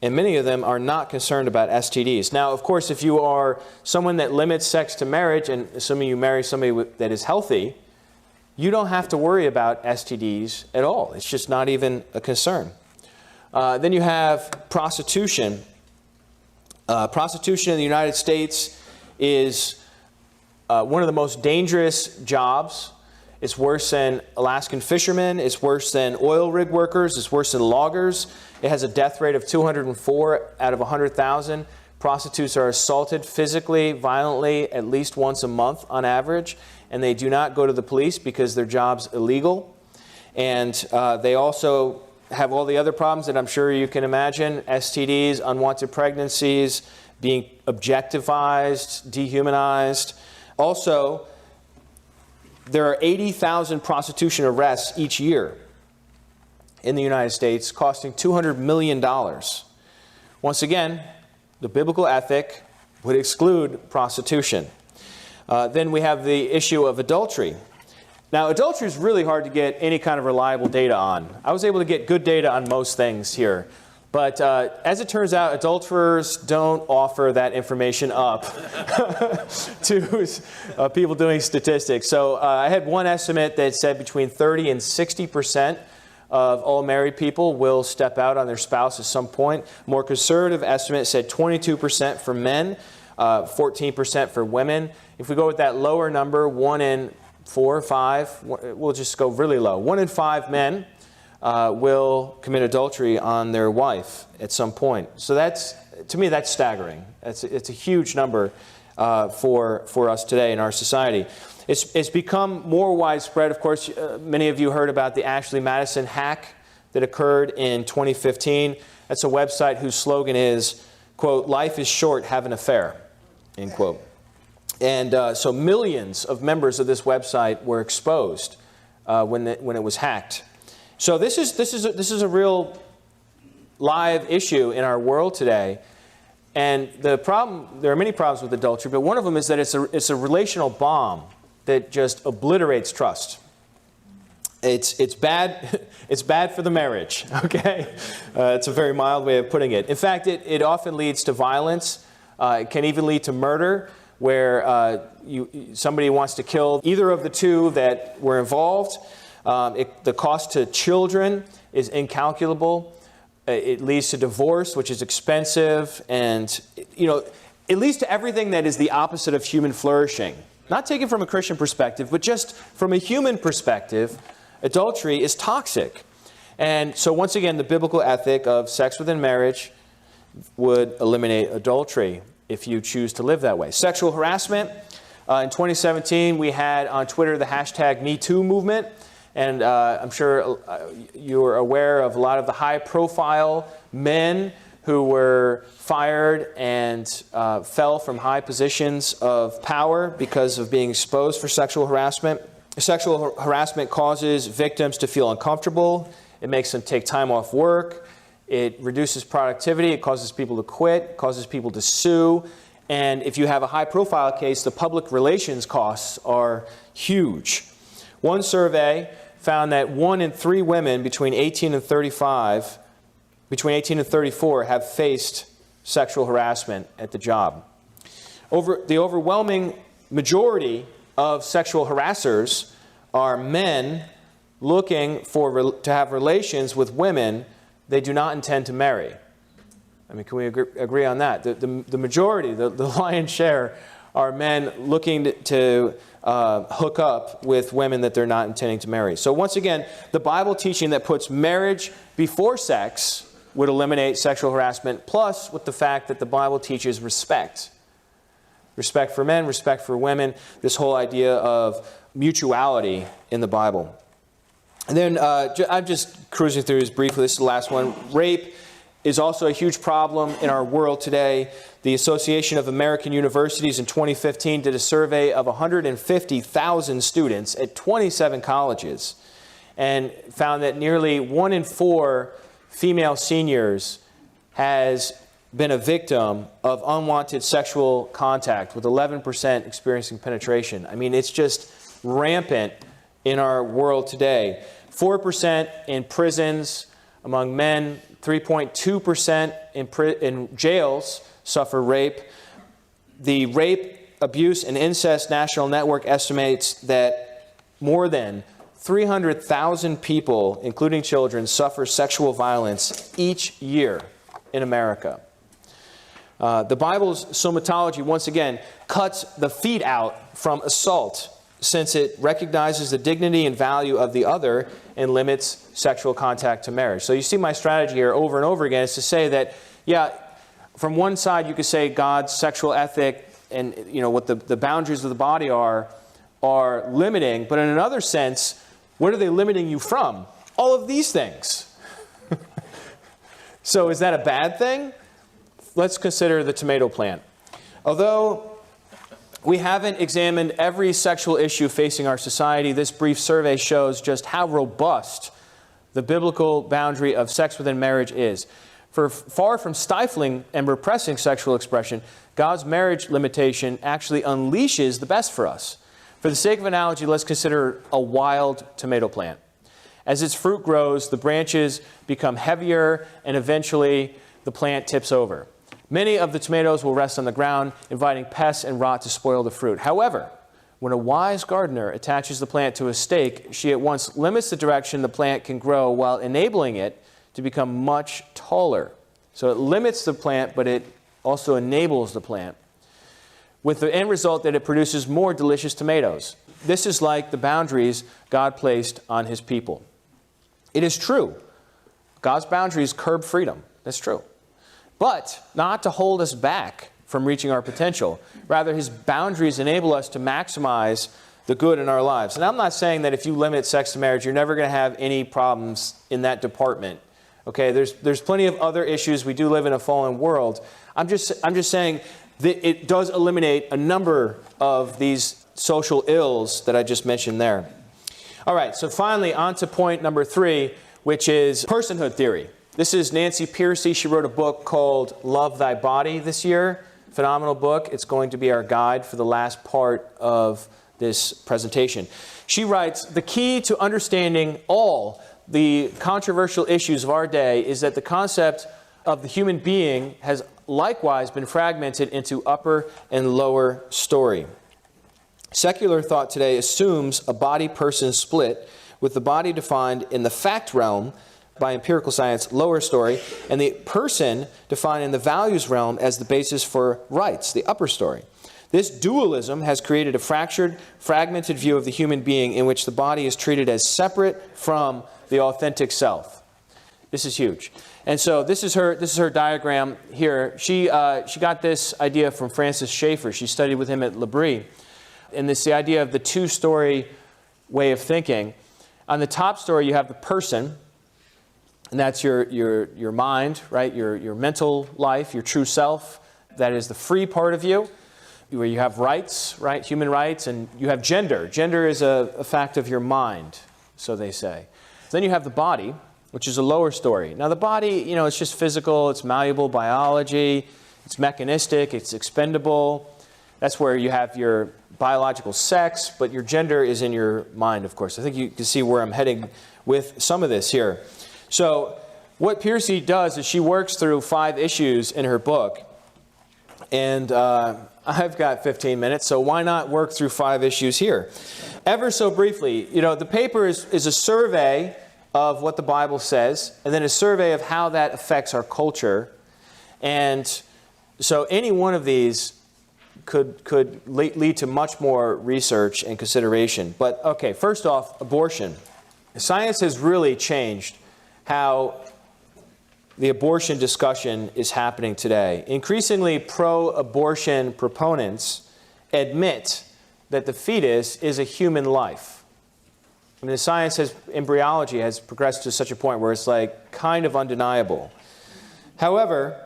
And many of them are not concerned about STDs. Now, of course, if you are someone that limits sex to marriage, and assuming you marry somebody that is healthy, you don't have to worry about STDs at all. It's just not even a concern. Then you have prostitution. Prostitution in the United States is one of the most dangerous jobs. It's worse than Alaskan fishermen. It's worse than oil rig workers. It's worse than loggers. It has a death rate of 204 out of 100,000. Prostitutes are assaulted physically, violently, at least once a month on average. And they do not go to the police because their job's illegal. And they also have all the other problems that I'm sure you can imagine. STDs, unwanted pregnancies, being objectified, dehumanized. Also, there are 80,000 prostitution arrests each year in the United States, costing $200 million. Once again, the biblical ethic would exclude prostitution. Then we have the issue of adultery. Now, adultery is really hard to get any kind of reliable data on. I was able to get good data on most things here. But as it turns out, adulterers don't offer that information up to people doing statistics. So I had one estimate that said between 30 and 60% of all married people will step out on their spouse at some point. More conservative estimate said 22% for men, 14% for women. If we go with that lower number, 1 in 4 or 5, we'll just go really low. 1 in 5 men will commit adultery on their wife at some point. So to me, that's staggering. It's a huge number for us today in our society. It's become more widespread. Of course, many of you heard about the Ashley Madison hack that occurred in 2015. That's a website whose slogan is, quote, "Life is short, have an affair," end quote. And so millions of members of this website were exposed when it was hacked. So this is a real live issue in our world today. And the problem, there are many problems with adultery, but one of them is that it's a relational bomb that just obliterates trust. It's bad. It's bad for the marriage. Okay, it's a very mild way of putting it. In fact, it often leads to violence. It can even lead to murder, where somebody wants to kill either of the two that were involved. The cost to children is incalculable. It leads to divorce, which is expensive, and it leads to everything that is the opposite of human flourishing. Not taken from a Christian perspective, but just from a human perspective, adultery is toxic. And so once again, the biblical ethic of sex within marriage would eliminate adultery if you choose to live that way. Sexual harassment. In 2017, we had on Twitter the hashtag #MeToo movement. And I'm sure you're aware of a lot of the high-profile men who were fired and fell from high positions of power because of being exposed for sexual harassment. Sexual harassment causes victims to feel uncomfortable. It makes them take time off work. It reduces productivity. It causes people to quit. It causes people to sue. And if you have a high-profile case, the public relations costs are huge. One survey found that 1 in 3 women between 18 and 34 have faced sexual harassment at the job. The overwhelming majority of sexual harassers are men looking to have relations with women they do not intend to marry. I mean, can we agree on that? The majority, the lion's share, are men looking to hook up with women that they're not intending to marry. So once again, the Bible teaching that puts marriage before sex would eliminate sexual harassment, plus with the fact that the Bible teaches respect. Respect for men, respect for women, this whole idea of mutuality in the Bible. And then I'm just cruising through this briefly. This is the last one. Rape is also a huge problem in our world today. The Association of American Universities in 2015 did a survey of 150,000 students at 27 colleges and found that nearly 1 in 4 female seniors has been a victim of unwanted sexual contact, with 11% experiencing penetration. I mean, it's just rampant in our world today. 4% in prisons among men, 3.2% in jails suffer rape. The Rape, Abuse, and Incest National Network estimates that more than 300,000 people, including children, suffer sexual violence each year in America. The Bible's somatology, once again, cuts the feet out from assault, since it recognizes the dignity and value of the other and limits sexual contact to marriage. So you see my strategy here over and over again is to say that, yeah, from one side you could say God's sexual ethic and what the boundaries of the body are limiting, but in another sense, what are they limiting you from? All of these things. So is that a bad thing? Let's consider the tomato plant. Although we haven't examined every sexual issue facing our society, this brief survey shows just how robust the biblical boundary of sex within marriage is. For far from stifling and repressing sexual expression, God's marriage limitation actually unleashes the best for us. For the sake of analogy, let's consider a wild tomato plant. As its fruit grows, the branches become heavier, and eventually the plant tips over. Many of the tomatoes will rest on the ground, inviting pests and rot to spoil the fruit. However, when a wise gardener attaches the plant to a stake, she at once limits the direction the plant can grow while enabling it to become much taller. So it limits the plant, but it also enables the plant, with the end result that it produces more delicious tomatoes. This is like the boundaries God placed on his people. It is true. God's boundaries curb freedom. That's true. But not to hold us back from reaching our potential. Rather, his boundaries enable us to maximize the good in our lives. And I'm not saying that if you limit sex to marriage, you're never going to have any problems in that department. Okay, there's plenty of other issues. We do live in a fallen world. I'm just saying that it does eliminate a number of these social ills that I just mentioned there. All right, so finally on to point number 3, which is personhood theory. This is Nancy Pearcey. She wrote a book called Love Thy Body this year. Phenomenal book. It's going to be our guide for the last part of this presentation. She writes, the key to understanding all the controversial issues of our day is that the concept of the human being has likewise been fragmented into upper and lower story. Secular thought today assumes a body-person split, with the body defined in the fact realm by empirical science, lower story, and the person defined in the values realm as the basis for rights, the upper story. This dualism has created a fractured, fragmented view of the human being in which the body is treated as separate from the authentic self. This is huge. And so this is her diagram here. She got this idea from Francis Schaeffer. She studied with him at L'Abri. And this is the idea of the two-story way of thinking. On the top story, you have the person. And that's your mind, right? Your mental life, your true self. That is the free part of you, where you have rights, right? Human rights, and you have gender. Gender is a fact of your mind, so they say. Then you have the body, which is a lower story. Now the body, it's just physical, it's malleable biology, it's mechanistic, it's expendable. That's where you have your biological sex, but your gender is in your mind, of course. I think you can see where I'm heading with some of this here. So what Piercy does is she works through 5 issues in her book. And I've got 15 minutes, so why not work through 5 issues here? Ever so briefly, the paper is a survey of what the Bible says, and then a survey of how that affects our culture. And so any one of these could lead to much more research and consideration. But okay, first off, abortion. Science has really changed how the abortion discussion is happening today. Increasingly, pro-abortion proponents admit that the fetus is a human life. I mean, the science embryology has progressed to such a point where it's kind of undeniable. However,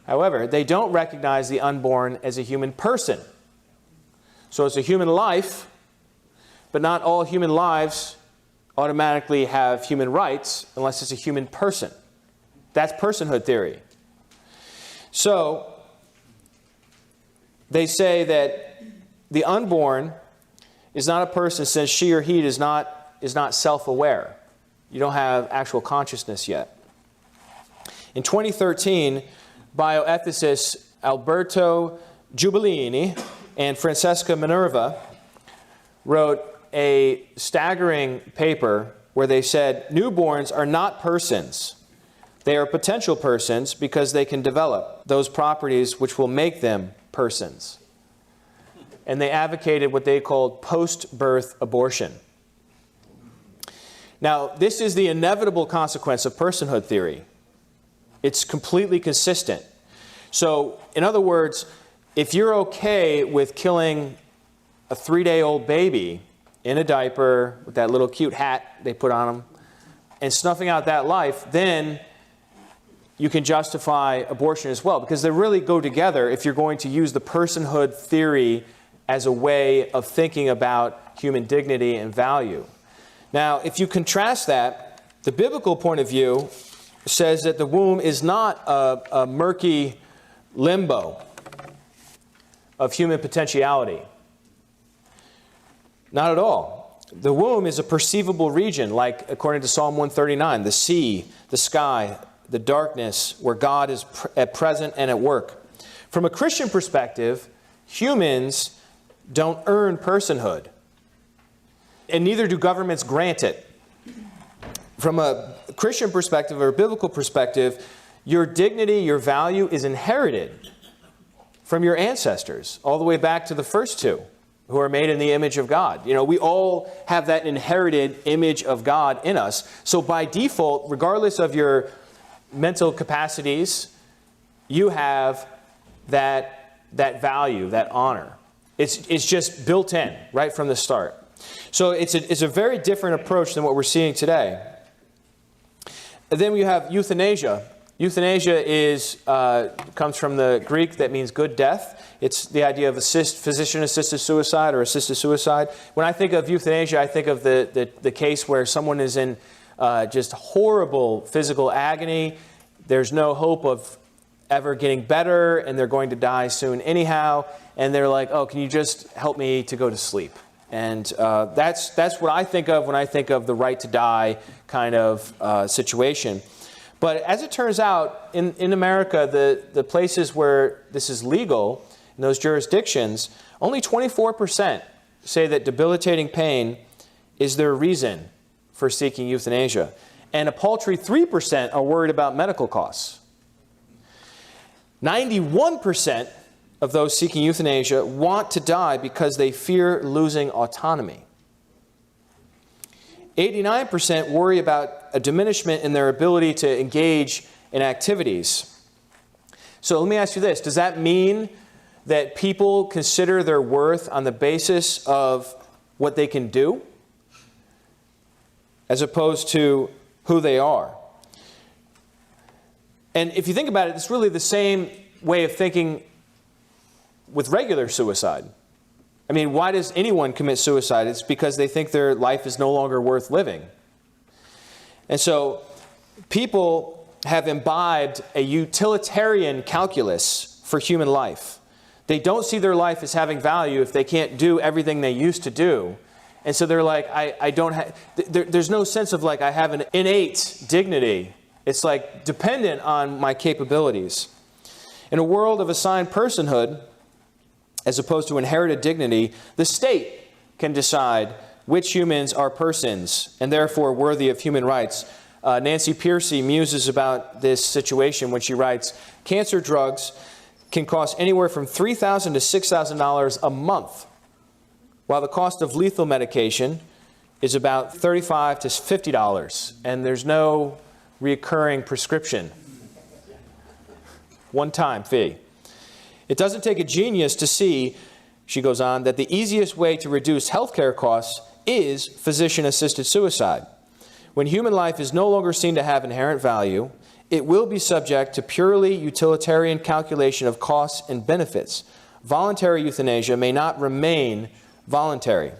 they don't recognize the unborn as a human person. So it's a human life, but not all human lives automatically have human rights unless it's a human person. That's personhood theory. So they say that the unborn is not a person since she or he is not self-aware. You don't have actual consciousness yet. In 2013, bioethicists Alberto Giubilini and Francesca Minerva wrote a staggering paper where they said newborns are not persons. They are potential persons because they can develop those properties which will make them persons. And they advocated what they called post-birth abortion. Now, this is the inevitable consequence of personhood theory. It's completely consistent. So, in other words, if you're okay with killing a 3-day-old baby in a diaper with that little cute hat they put on them and snuffing out that life, then you can justify abortion as well, because they really go together if you're going to use the personhood theory as a way of thinking about human dignity and value. Now, if you contrast that, the biblical point of view says that the womb is not a murky limbo of human potentiality. Not at all. The womb is a perceivable region, like according to Psalm 139, the sea, the sky, the darkness, where God is at present and at work. From a Christian perspective, humans don't earn personhood, and neither do governments grant it. From a Christian perspective or a biblical perspective, your dignity, your value is inherited from your ancestors, all the way back to the first 2, who are made in the image of God. We all have that inherited image of God in us. So by default, regardless of your mental capacities, you have that value, that honor. It's just built in right from the start. So it's a very different approach than what we're seeing today. And then we have euthanasia. Euthanasia comes from the Greek that means good death. It's the idea of physician-assisted suicide or assisted suicide. When I think of euthanasia, I think of the case where someone is in just horrible physical agony. There's no hope of ever getting better, and they're going to die soon anyhow. And they're like, oh, can you just help me to go to sleep? And that's what I think of when I think of the right to die kind of situation. But as it turns out, in America, the places where this is legal, in those jurisdictions, only 24% say that debilitating pain is their reason for seeking euthanasia. And a paltry 3% are worried about medical costs. 91% of those seeking euthanasia want to die because they fear losing autonomy. 89% worry about a diminishment in their ability to engage in activities. So let me ask you this. Does that mean that people consider their worth on the basis of what they can do, as opposed to who they are? And if you think about it, it's really the same way of thinking with regular suicide. I mean, why does anyone commit suicide? It's because they think their life is no longer worth living. And so people have imbibed a utilitarian calculus for human life. They don't see their life as having value if they can't do everything they used to do. And so they're like, I don't have, there's no sense of like I have an innate dignity. It's like dependent on my capabilities. In a world of assigned personhood, as opposed to inherited dignity, the state can decide which humans are persons and therefore worthy of human rights. Nancy Pearcey muses about this situation when she writes, cancer drugs can cost anywhere from $3,000 to $6,000 a month, while the cost of lethal medication is about $35 to $50, and there's no recurring prescription. One-time fee. It doesn't take a genius to see, she goes on, that the easiest way to reduce healthcare costs is physician-assisted suicide. When human life is no longer seen to have inherent value, it will be subject to purely utilitarian calculation of costs and benefits. Voluntary euthanasia may not remain voluntary.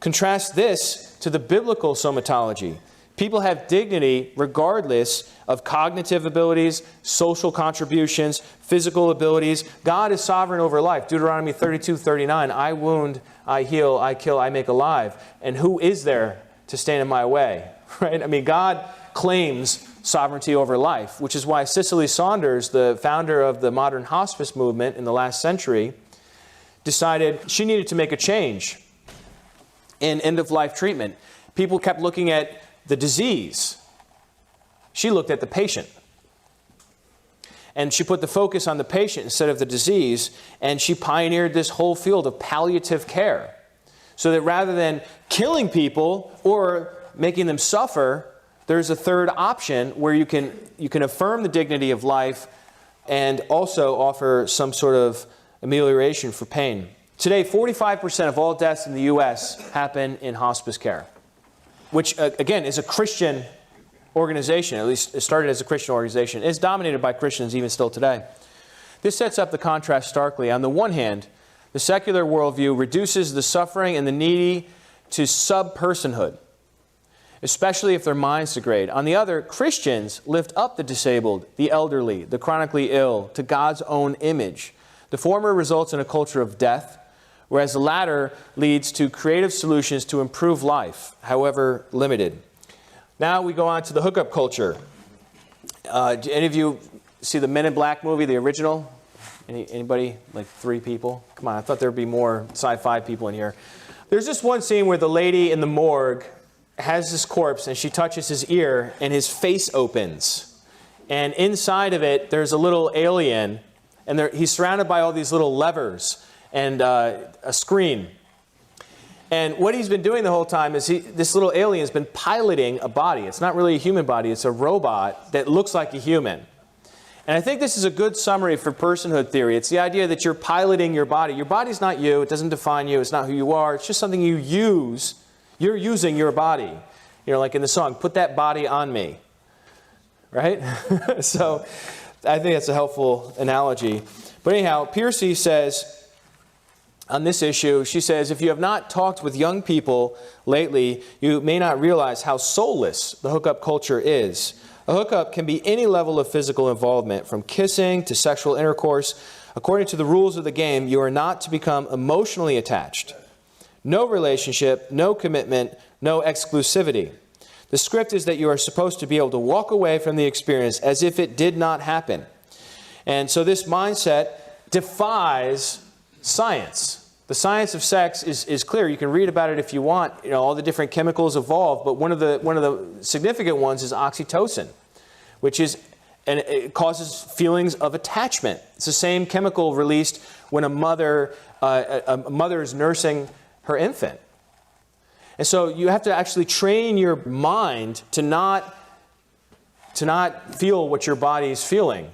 Contrast this to the biblical somatology. People have dignity regardless of cognitive abilities, social contributions, physical abilities. God is sovereign over life. Deuteronomy 32:39, I wound, I heal, I kill, I make alive. And who is there to stand in my way? Right? I mean, God claims sovereignty over life, which is why Cicely Saunders, the founder of the modern hospice movement in the last century, decided she needed to make a change in end-of-life treatment. People kept looking at the disease. She looked at the patient. And she put the focus on the patient instead of the disease, and she pioneered this whole field of palliative care. So that rather than killing people or making them suffer, there's a third option where you can affirm the dignity of life and also offer some sort of amelioration for pain. Today, 45% of all deaths in the U.S. happen in hospice care, which, again, is a Christian organization. At least it started as a Christian organization. It's dominated by Christians even still today. This sets up the contrast starkly. On the one hand, the secular worldview reduces the suffering and the needy to sub-personhood, especially if their minds degrade. On the other, Christians lift up the disabled, the elderly, the chronically ill to God's own image. The former results in a culture of death, whereas the latter leads to creative solutions to improve life, however limited. Now we go on to the hookup culture. Do any of you see the Men in Black movie, the original? Anybody? Like 3 people? Come on, I thought there would be more sci-fi people in here. There's this one scene where the lady in the morgue has this corpse and she touches his ear and his face opens. And inside of it, there's a little alien, and he's surrounded by all these little levers and a screen. And what he's been doing the whole time is this little alien has been piloting a body. It's not really a human body. It's a robot that looks like a human. And I think this is a good summary for personhood theory. It's the idea that you're piloting your body. Your body's not you. It doesn't define you. It's not who you are. It's just something you use. You're using your body. You know, like in the song, put that body on me. Right? So I think that's a helpful analogy. But anyhow, Pearcey says, on this issue, she says, if you have not talked with young people lately, you may not realize how soulless the hookup culture is. A hookup can be any level of physical involvement, from kissing to sexual intercourse. According to the rules of the game, you are not to become emotionally attached. No relationship, no commitment, no exclusivity. The script is that you are supposed to be able to walk away from the experience as if it did not happen. And so this mindset defies science. The science of sex is clear. You can read about it if you want. You know, all the different chemicals evolve, but one of the significant ones is oxytocin, which is, and it causes feelings of attachment. It's the same chemical released when a mother is nursing her infant. And so you have to actually train your mind to not feel what your body is feeling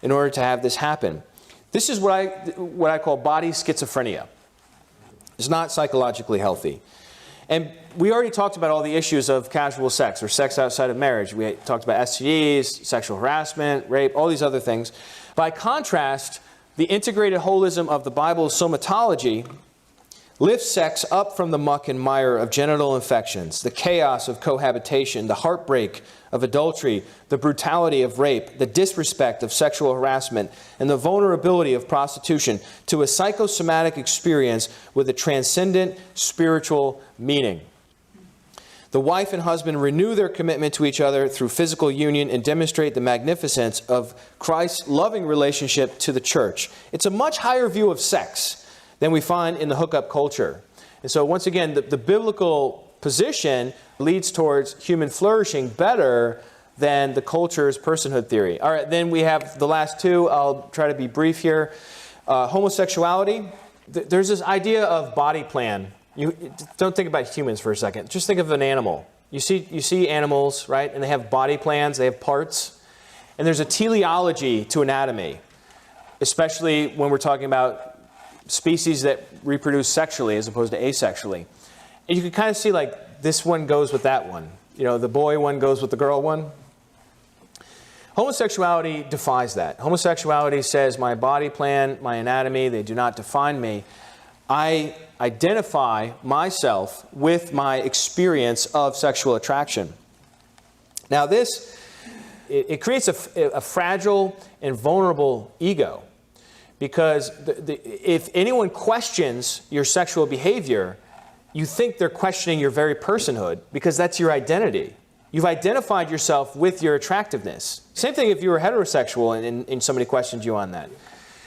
in order to have this happen. This is what I call body schizophrenia. It's not psychologically healthy. And we already talked about all the issues of casual sex or sex outside of marriage. We talked about STDs, sexual harassment, rape, all these other things. By contrast, the integrated holism of the Bible's somatology lifts sex up from the muck and mire of genital infections, the chaos of cohabitation, the heartbreak of adultery, the brutality of rape, the disrespect of sexual harassment, and the vulnerability of prostitution to a psychosomatic experience with a transcendent spiritual meaning. The wife and husband renew their commitment to each other through physical union and demonstrate the magnificence of Christ's loving relationship to the church. It's a much higher view of sex than we find in the hookup culture. And so once again, the biblical position leads towards human flourishing better than the culture's personhood theory. All right, then we have the last two. I'll try to be brief here. Homosexuality. There's this idea of body plan. You don't think about humans for a second. Just think of an animal. You see animals, right? And they have body plans. They have parts. And there's a teleology to anatomy, especially when we're talking about species that reproduce sexually as opposed to asexually. And you can kind of see like this one goes with that one. You know, the boy one goes with the girl one. Homosexuality defies that. Homosexuality says my body plan, my anatomy, they do not define me. I identify myself with my experience of sexual attraction. Now this, it creates a fragile and vulnerable ego. Because if anyone questions your sexual behavior, you think they're questioning your very personhood because that's your identity. You've identified yourself with your attractiveness. Same thing if you were heterosexual and somebody questioned you on that.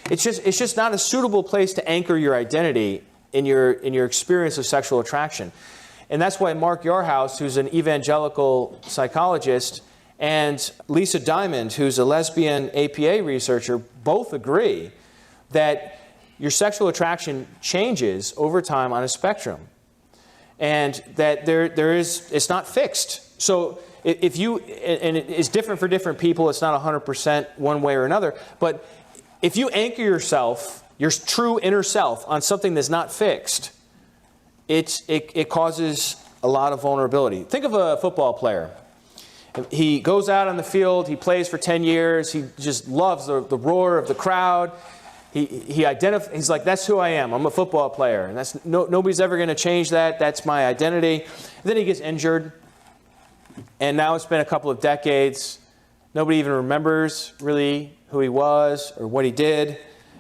It's just not a suitable place to anchor your identity in your experience of sexual attraction. And that's why Mark Yarhouse, who's an evangelical psychologist, and Lisa Diamond, who's a lesbian APA researcher, both agree that your sexual attraction changes over time on a spectrum. And that it's not fixed. So if you, and it's different for different people, it's not 100% one way or another, but if you anchor yourself, your true inner self, on something that's not fixed, it causes a lot of vulnerability. Think of a football player. He goes out on the field, he plays for 10 years, he just loves the roar of the crowd. He's like, that's who I am. I'm a football player. And nobody's ever going to change that. That's my identity. And then he gets injured. And now it's been a couple of decades. Nobody even remembers really who he was or what he did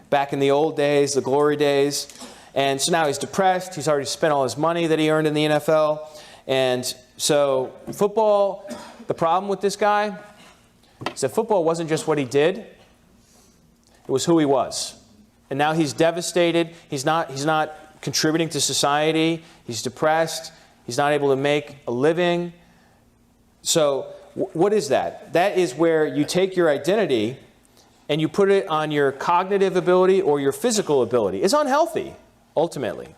back in the old days, the glory days. And so now he's depressed. He's already spent all his money that he earned in the NFL. And so football, the problem with this guy is that football wasn't just what he did. It was who he was. And now he's devastated. He's not contributing to society. He's depressed. He's not able to make a living. So what is that? That is where you take your identity and you put it on your cognitive ability or your physical ability. It's unhealthy, ultimately.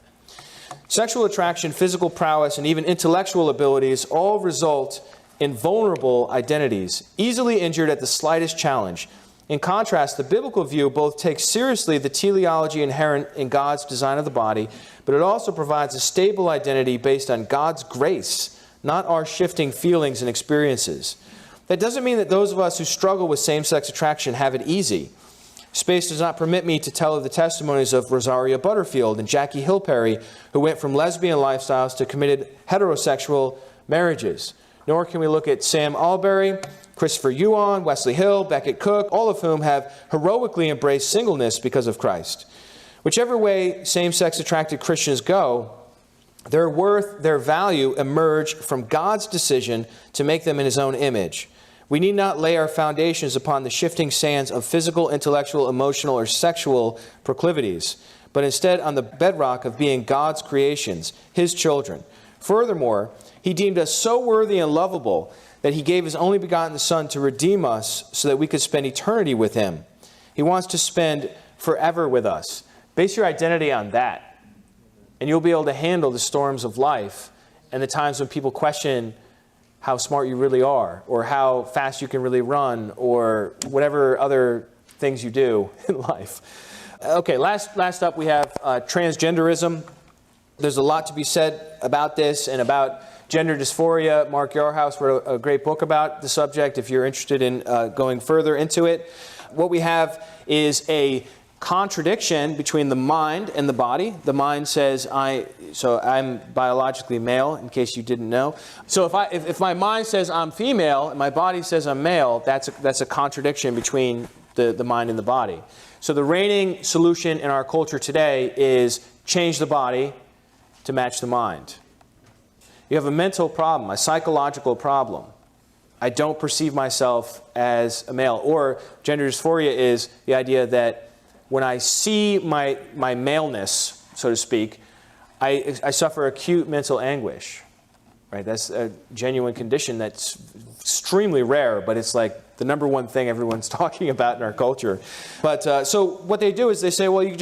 Sexual attraction, physical prowess, and even intellectual abilities all result in vulnerable identities, easily injured at the slightest challenge. In contrast, the biblical view both takes seriously the teleology inherent in God's design of the body, but it also provides a stable identity based on God's grace, not our shifting feelings and experiences. That doesn't mean that those of us who struggle with same-sex attraction have it easy. Space does not permit me to tell of the testimonies of Rosaria Butterfield and Jackie Hill Perry, who went from lesbian lifestyles to committed heterosexual marriages. Nor can we look at Sam Albury, Christopher Yuan, Wesley Hill, Beckett Cook, all of whom have heroically embraced singleness because of Christ. Whichever way same-sex attracted Christians go, their worth, their value emerge from God's decision to make them in His own image. We need not lay our foundations upon the shifting sands of physical, intellectual, emotional, or sexual proclivities, but instead on the bedrock of being God's creations, His children. Furthermore, He deemed us so worthy and lovable that He gave His only begotten Son to redeem us so that we could spend eternity with Him. He wants to spend forever with us. Base your identity on that, and you'll be able to handle the storms of life and the times when people question how smart you really are, or how fast you can really run, or whatever other things you do in life. Okay, last up we have transgenderism. There's a lot to be said about this and about gender dysphoria. Mark Yarhouse wrote a great book about the subject if you're interested in going further into it. What we have is a contradiction between the mind and the body. The mind says, I'm biologically male, in case you didn't know. So if my mind says I'm female and my body says I'm male, that's a contradiction between the mind and the body. So the reigning solution in our culture today is change the body to match the mind. You have a mental problem, a psychological problem. I don't perceive myself as a male. Or gender dysphoria is the idea that when I see my maleness, so to speak, I suffer acute mental anguish. Right? That's a genuine condition that's extremely rare, but it's like the number one thing everyone's talking about in our culture. But so what they do is they say, well, you can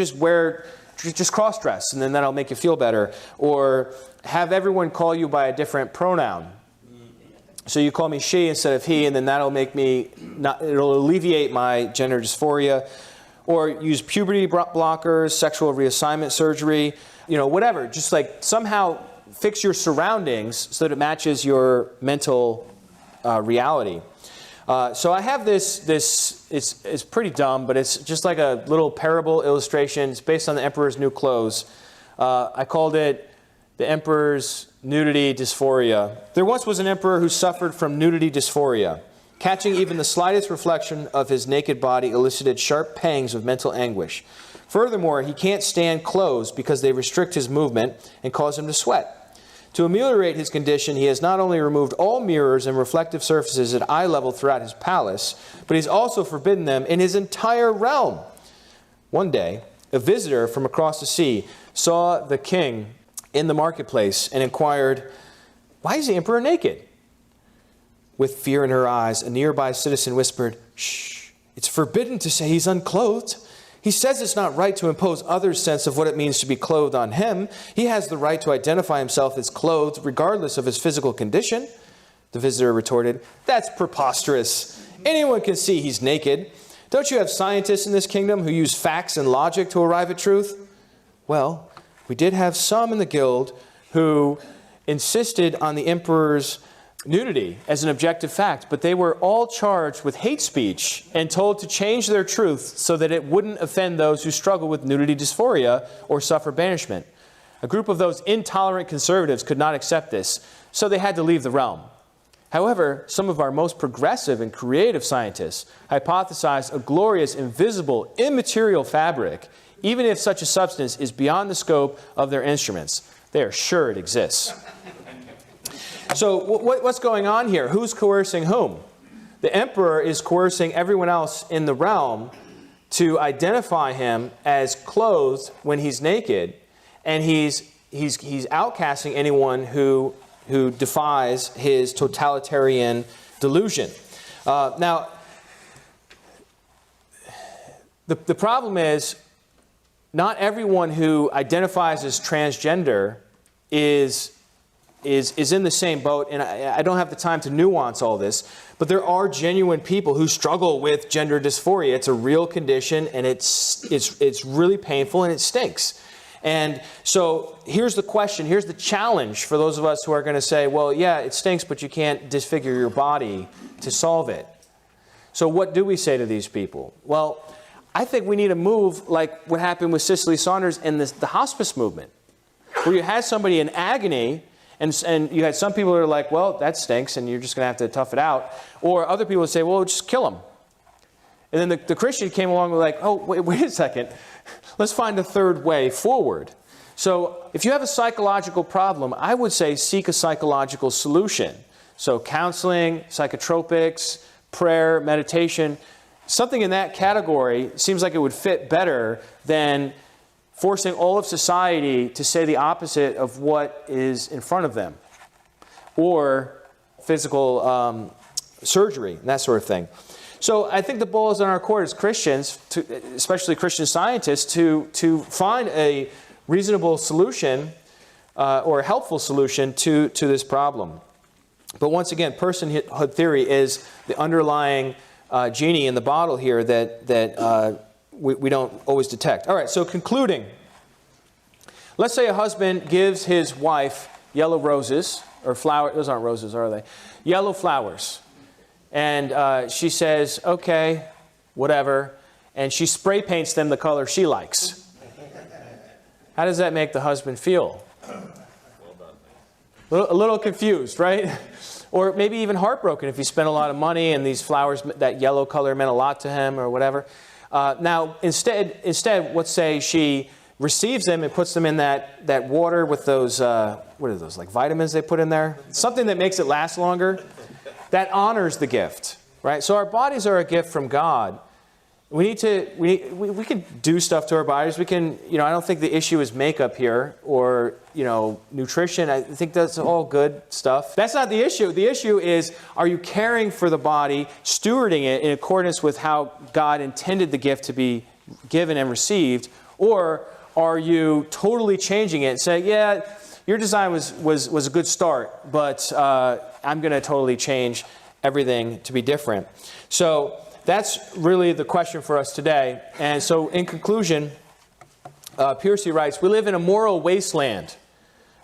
just cross-dress, and then that'll make you feel better. Or have everyone call you by a different pronoun. So you call me she instead of he, and then that'll make it'll alleviate my gender dysphoria. Or use puberty blockers, sexual reassignment surgery, whatever. Just like somehow fix your surroundings so that it matches your mental reality. So I have this it's pretty dumb, but it's just like a little parable illustration. It's based on the Emperor's New Clothes. I called it the Emperor's Nudity Dysphoria. There once was an emperor who suffered from nudity dysphoria. Catching even the slightest reflection of his naked body elicited sharp pangs of mental anguish. Furthermore, he can't stand clothes because they restrict his movement and cause him to sweat. To ameliorate his condition, he has not only removed all mirrors and reflective surfaces at eye level throughout his palace, but he's also forbidden them in his entire realm. One day, a visitor from across the sea saw the king in the marketplace and inquired, "Why is the emperor naked?" With fear in her eyes, a nearby citizen whispered, "Shh, it's forbidden to say he's unclothed. He says it's not right to impose others' sense of what it means to be clothed on him. He has the right to identify himself as clothed regardless of his physical condition." The visitor retorted, "That's preposterous. Anyone can see he's naked. Don't you have scientists in this kingdom who use facts and logic to arrive at truth?" Well, we did have some in the guild who insisted on the emperor's nudity as an objective fact, but they were all charged with hate speech and told to change their truth so that it wouldn't offend those who struggle with nudity dysphoria or suffer banishment. A group of those intolerant conservatives could not accept this, so they had to leave the realm. However, some of our most progressive and creative scientists hypothesized a glorious, invisible, immaterial fabric, even if such a substance is beyond the scope of their instruments. They are sure it exists. So what's going on here? Who's coercing whom? The emperor is coercing everyone else in the realm to identify him as clothed when he's naked, and he's outcasting anyone who defies his totalitarian delusion. Now, the problem is not everyone who identifies as transgender is in the same boat, and I don't have the time to nuance all this, but there are genuine people who struggle with gender dysphoria. It's a real condition, and it's really painful, and it stinks. And so here's the question, here's the challenge for those of us who are going to say, well, yeah, it stinks, but you can't disfigure your body to solve it. So what do we say to these people? Well, I think we need a move like what happened with Cicely Saunders and the hospice movement, where you had somebody in agony, and you had some people who are like, well, that stinks, and you're just going to have to tough it out. Or other people would say, well, just kill him. And then the Christian came along and was like, oh, wait a second. Let's find a third way forward. So if you have a psychological problem, I would say seek a psychological solution. So counseling, psychotropics, prayer, meditation, something in that category seems like it would fit better than forcing all of society to say the opposite of what is in front of them, or physical surgery, and that sort of thing. So I think the ball is on our court as Christians, especially Christian scientists, to find a reasonable solution or a helpful solution to this problem. But once again, personhood theory is the underlying genie in the bottle here that we don't always detect. All right, so concluding, Let's say a husband gives his wife yellow roses, or flowers. Those aren't roses, are they? Yellow flowers. And she says, okay, whatever. And she spray paints them the color she likes. How does that make the husband feel? A little confused, right? Or maybe even heartbroken if he spent a lot of money and these flowers, that yellow color meant a lot to him or whatever. Now, instead, let's say she receives them and puts them in that water with those, what are those, like vitamins they put in there? Something that makes it last longer. That honors the gift, right? So our bodies are a gift from God. We can do stuff to our bodies. We can, I don't think the issue is makeup here or, nutrition. I think that's all good stuff. That's not the issue. The issue is, are you caring for the body, stewarding it in accordance with how God intended the gift to be given and received? Or are you totally changing it and saying, yeah, your design was a good start, but I'm going to totally change everything to be different. So that's really the question for us today. And so in conclusion, Piercy writes, we live in a moral wasteland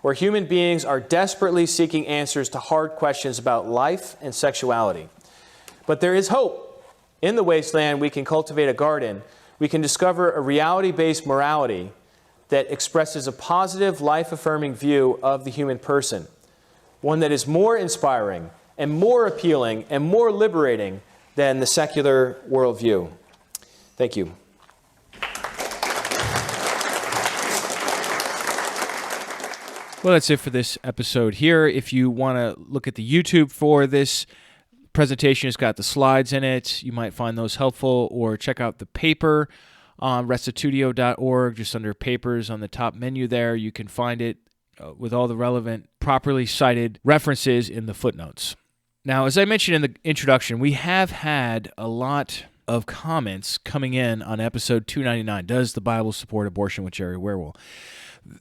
where human beings are desperately seeking answers to hard questions about life and sexuality. But there is hope. In the wasteland, we can cultivate a garden. We can discover a reality-based morality that expresses a positive, life-affirming view of the human person, one that is more inspiring and more appealing and more liberating than the secular worldview. Thank you. Well, that's it for this episode here. If you want to look at the YouTube for this presentation, it's got the slides in it. You might find those helpful, or check out the paper on restitutio.org, just under papers on the top menu there. You can find it with all the relevant, properly cited references in the footnotes. Now, as I mentioned in the introduction, we have had a lot of comments coming in on episode 299, Does the Bible Support Abortion, with Jerry Werewolf?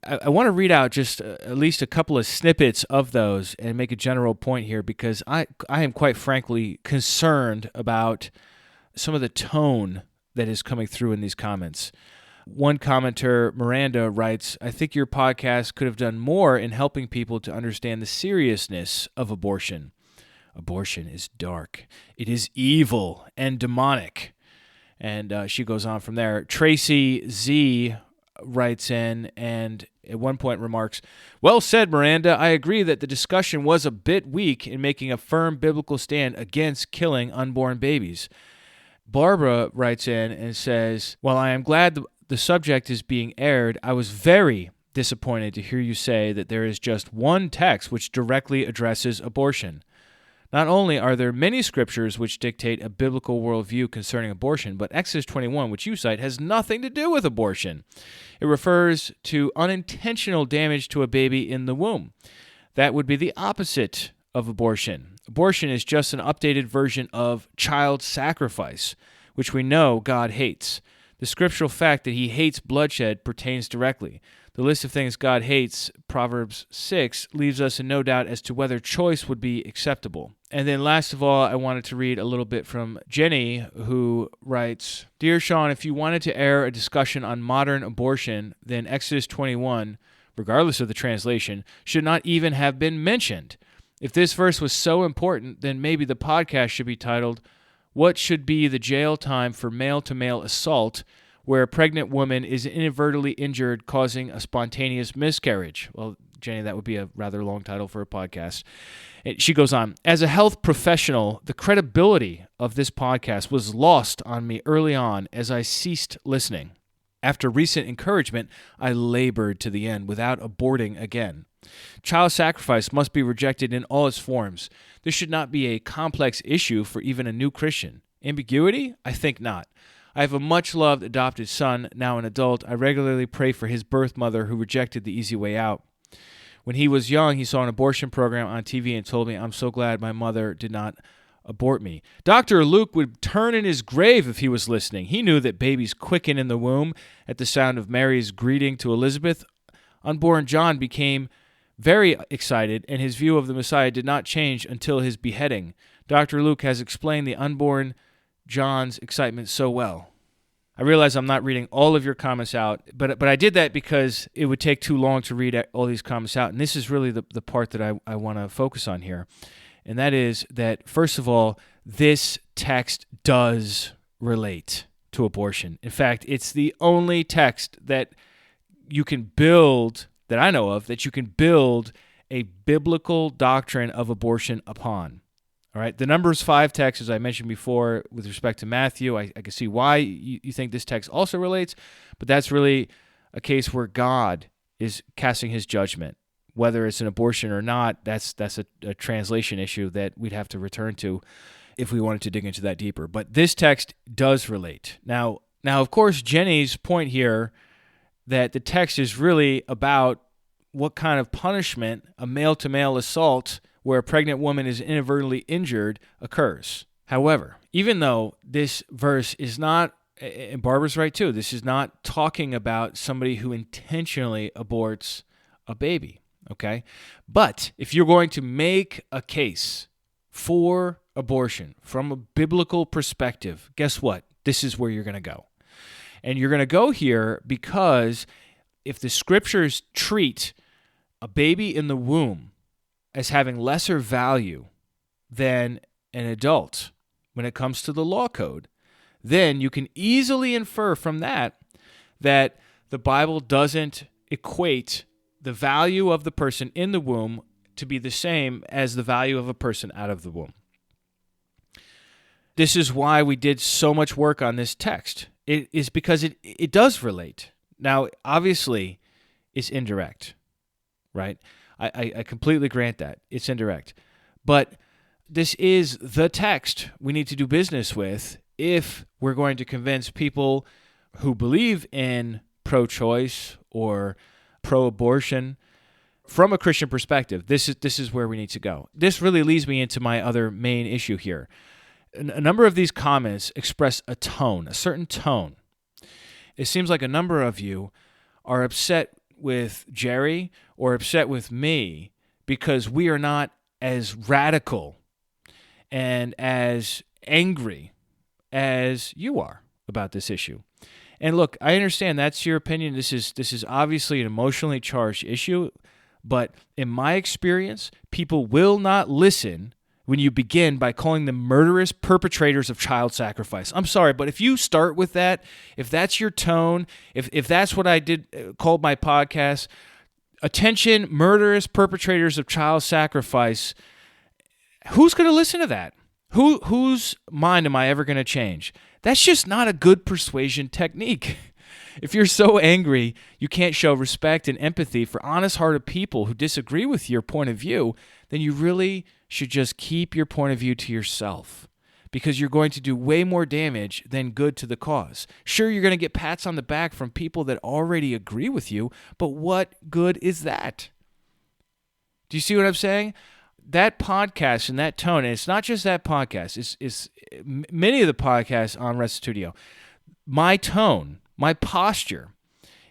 I want to read out just at least a couple of snippets of those and make a general point here, because I am quite frankly concerned about some of the tone that is coming through in these comments. One commenter, Miranda, writes, I think your podcast could have done more in helping people to understand the seriousness of abortion. Abortion is dark. It is evil and demonic. And she goes on from there. Tracy Z writes in and at one point remarks, well said, Miranda. I agree that the discussion was a bit weak in making a firm biblical stand against killing unborn babies. Barbara writes in and says, while I am glad the subject is being aired, I was very disappointed to hear you say that there is just one text which directly addresses abortion. Not only are there many scriptures which dictate a biblical worldview concerning abortion, but Exodus 21, which you cite, has nothing to do with abortion. It refers to unintentional damage to a baby in the womb. That would be the opposite of abortion. Abortion is just an updated version of child sacrifice, which we know God hates. The scriptural fact that he hates bloodshed pertains directly. The list of things God hates, Proverbs 6, leaves us in no doubt as to whether choice would be acceptable. And then last of all, I wanted to read a little bit from Jenny, who writes, Dear Sean, if you wanted to air a discussion on modern abortion, then Exodus 21, regardless of the translation, should not even have been mentioned. If this verse was so important, then maybe the podcast should be titled, What Should Be the Jail Time for Male-to-Male Assault, where a pregnant woman is inadvertently injured, causing a spontaneous miscarriage. Well, Jenny, that would be a rather long title for a podcast. She goes on, as a health professional, the credibility of this podcast was lost on me early on as I ceased listening. After recent encouragement, I labored to the end without aborting again. Child sacrifice must be rejected in all its forms. This should not be a complex issue for even a new Christian. Ambiguity? I think not. I have a much-loved adopted son, now an adult. I regularly pray for his birth mother who rejected the easy way out. When he was young, he saw an abortion program on TV and told me, I'm so glad my mother did not abort me. Dr. Luke would turn in his grave if he was listening. He knew that babies quicken in the womb at the sound of Mary's greeting to Elizabeth. Unborn John became very excited, and his view of the Messiah did not change until his beheading. Dr. Luke has explained the unborn John's excitement so well. I realize I'm not reading all of your comments out, but I did that because it would take too long to read all these comments out. And this is really the part that I want to focus on here. And that is that, first of all, this text does relate to abortion. In fact, it's the only text that you can build, that I know of, that you can build a biblical doctrine of abortion upon. All right, the Numbers 5 text, as I mentioned before, with respect to Matthew, I can see why you think this text also relates, but that's really a case where God is casting his judgment. Whether it's an abortion or not, that's a translation issue that we'd have to return to if we wanted to dig into that deeper. But this text does relate. Now, of course, Jenny's point here that the text is really about what kind of punishment a male-to-male assault where a pregnant woman is inadvertently injured occurs. However, even though this verse is not, and Barbara's right too, this is not talking about somebody who intentionally aborts a baby, okay? But if you're going to make a case for abortion from a biblical perspective, guess what? This is where you're going to go. And you're going to go here because if the scriptures treat a baby in the womb as having lesser value than an adult when it comes to the law code, then you can easily infer from that the Bible doesn't equate the value of the person in the womb to be the same as the value of a person out of the womb. This is why we did so much work on this text. It is because it does relate. Now, obviously, it's indirect, right? I completely grant that. It's indirect. But this is the text we need to do business with if we're going to convince people who believe in pro-choice or pro-abortion from a Christian perspective. This is where we need to go. This really leads me into my other main issue here. A number of these comments express a tone, a certain tone. It seems like a number of you are upset with Jerry or upset with me because we are not as radical and as angry as you are about this issue. And look, I understand that's your opinion. This is obviously an emotionally charged issue, but in my experience, people will not listen when you begin by calling them murderous perpetrators of child sacrifice. I'm sorry, but if you start with that, if that's your tone, if that's what I called my podcast, attention, murderous perpetrators of child sacrifice, who's going to listen to that? Whose mind am I ever going to change? That's just not a good persuasion technique. If you're so angry you can't show respect and empathy for honest-hearted people who disagree with your point of view, then you really should just keep your point of view to yourself, because you're going to do way more damage than good to the cause. Sure, you're going to get pats on the back from people that already agree with you, but what good is that? Do you see what I'm saying? That podcast and that tone, and it's not just that podcast, it's many of the podcasts on Restitutio. My tone, my posture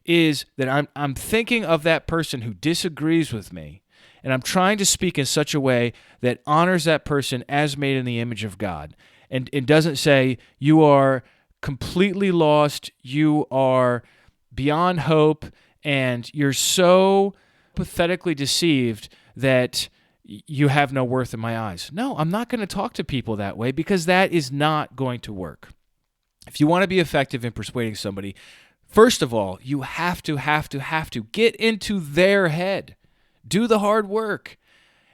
is that I'm thinking of that person who disagrees with me, and I'm trying to speak in such a way that honors that person as made in the image of God, and it doesn't say you are completely lost, you are beyond hope, and you're so pathetically deceived that you have no worth in my eyes. No, I'm not going to talk to people that way, because that is not going to work. If you want to be effective in persuading somebody, first of all, you have to get into their head. Do the hard work.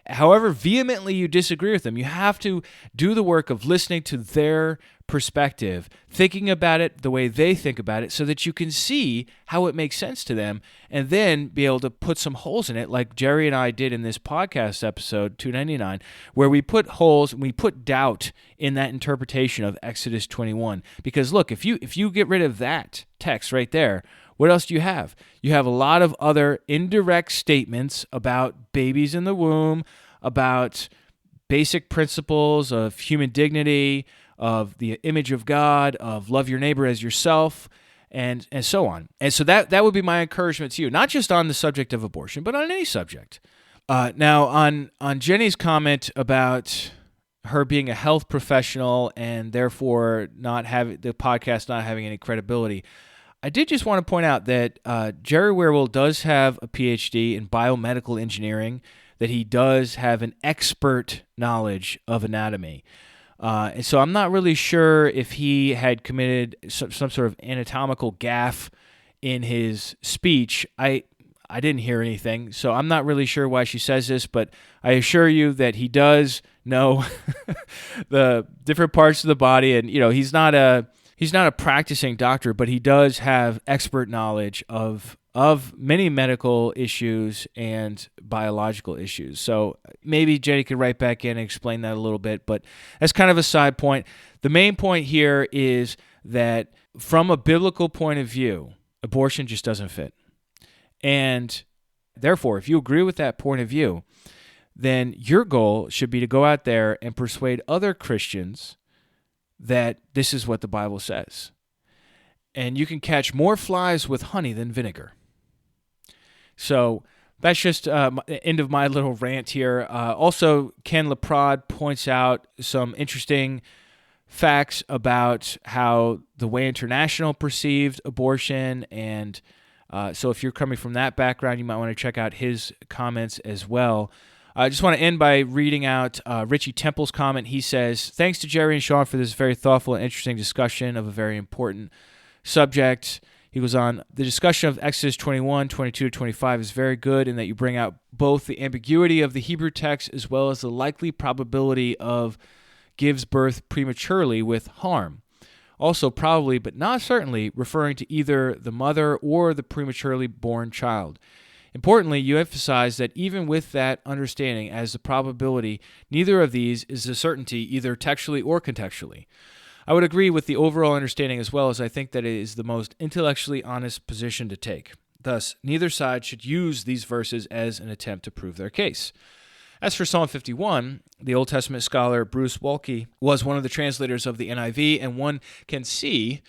However vehemently you disagree with them, you have to do the work of listening to their perspective, thinking about it the way they think about it, so that you can see how it makes sense to them, and then be able to put some holes in it, like Jerry and I did in this podcast episode 299, where we put holes and we put doubt in that interpretation of Exodus 21. Because look, if you get rid of that text right there, what else do you have? You have a lot of other indirect statements about babies in the womb, about basic principles of human dignity, of the image of God, of love your neighbor as yourself, and so on. And so that would be my encouragement to you, not just on the subject of abortion, but on any subject. Now, on Jenny's comment about her being a health professional and therefore not having the podcast not having any credibility. I did just want to point out that Jerry Werewolf does have a PhD in biomedical engineering, that he does have an expert knowledge of anatomy. And so I'm not really sure if he had committed some sort of anatomical gaffe in his speech. I didn't hear anything, so I'm not really sure why she says this, but I assure you that he does know the different parts of the body, and he's not a practicing doctor, but he does have expert knowledge of many medical issues and biological issues. So maybe Jenny could write back in and explain that a little bit, but that's kind of a side point. The main point here is that from a biblical point of view, abortion just doesn't fit. And therefore, if you agree with that point of view, then your goal should be to go out there and persuade other Christians that this is what the Bible says. And you can catch more flies with honey than vinegar. So that's just the end of my little rant here. Also, Ken Leprade points out some interesting facts about how the Way International perceived abortion. And so if you're coming from that background, you might want to check out his comments as well. I just want to end by reading out Richie Temple's comment. He says, "Thanks to Jerry and Sean for this very thoughtful and interesting discussion of a very important subject." He goes on, "The discussion of Exodus 21, 22 to 25 is very good in that you bring out both the ambiguity of the Hebrew text as well as the likely probability of gives birth prematurely with harm. Also probably, but not certainly, referring to either the mother or the prematurely born child. Importantly, you emphasize that even with that understanding as the probability, neither of these is a certainty either textually or contextually. I would agree with the overall understanding as well, as I think that it is the most intellectually honest position to take. Thus, neither side should use these verses as an attempt to prove their case." As for Psalm 51, the Old Testament scholar Bruce Waltke was one of the translators of the NIV, and one can see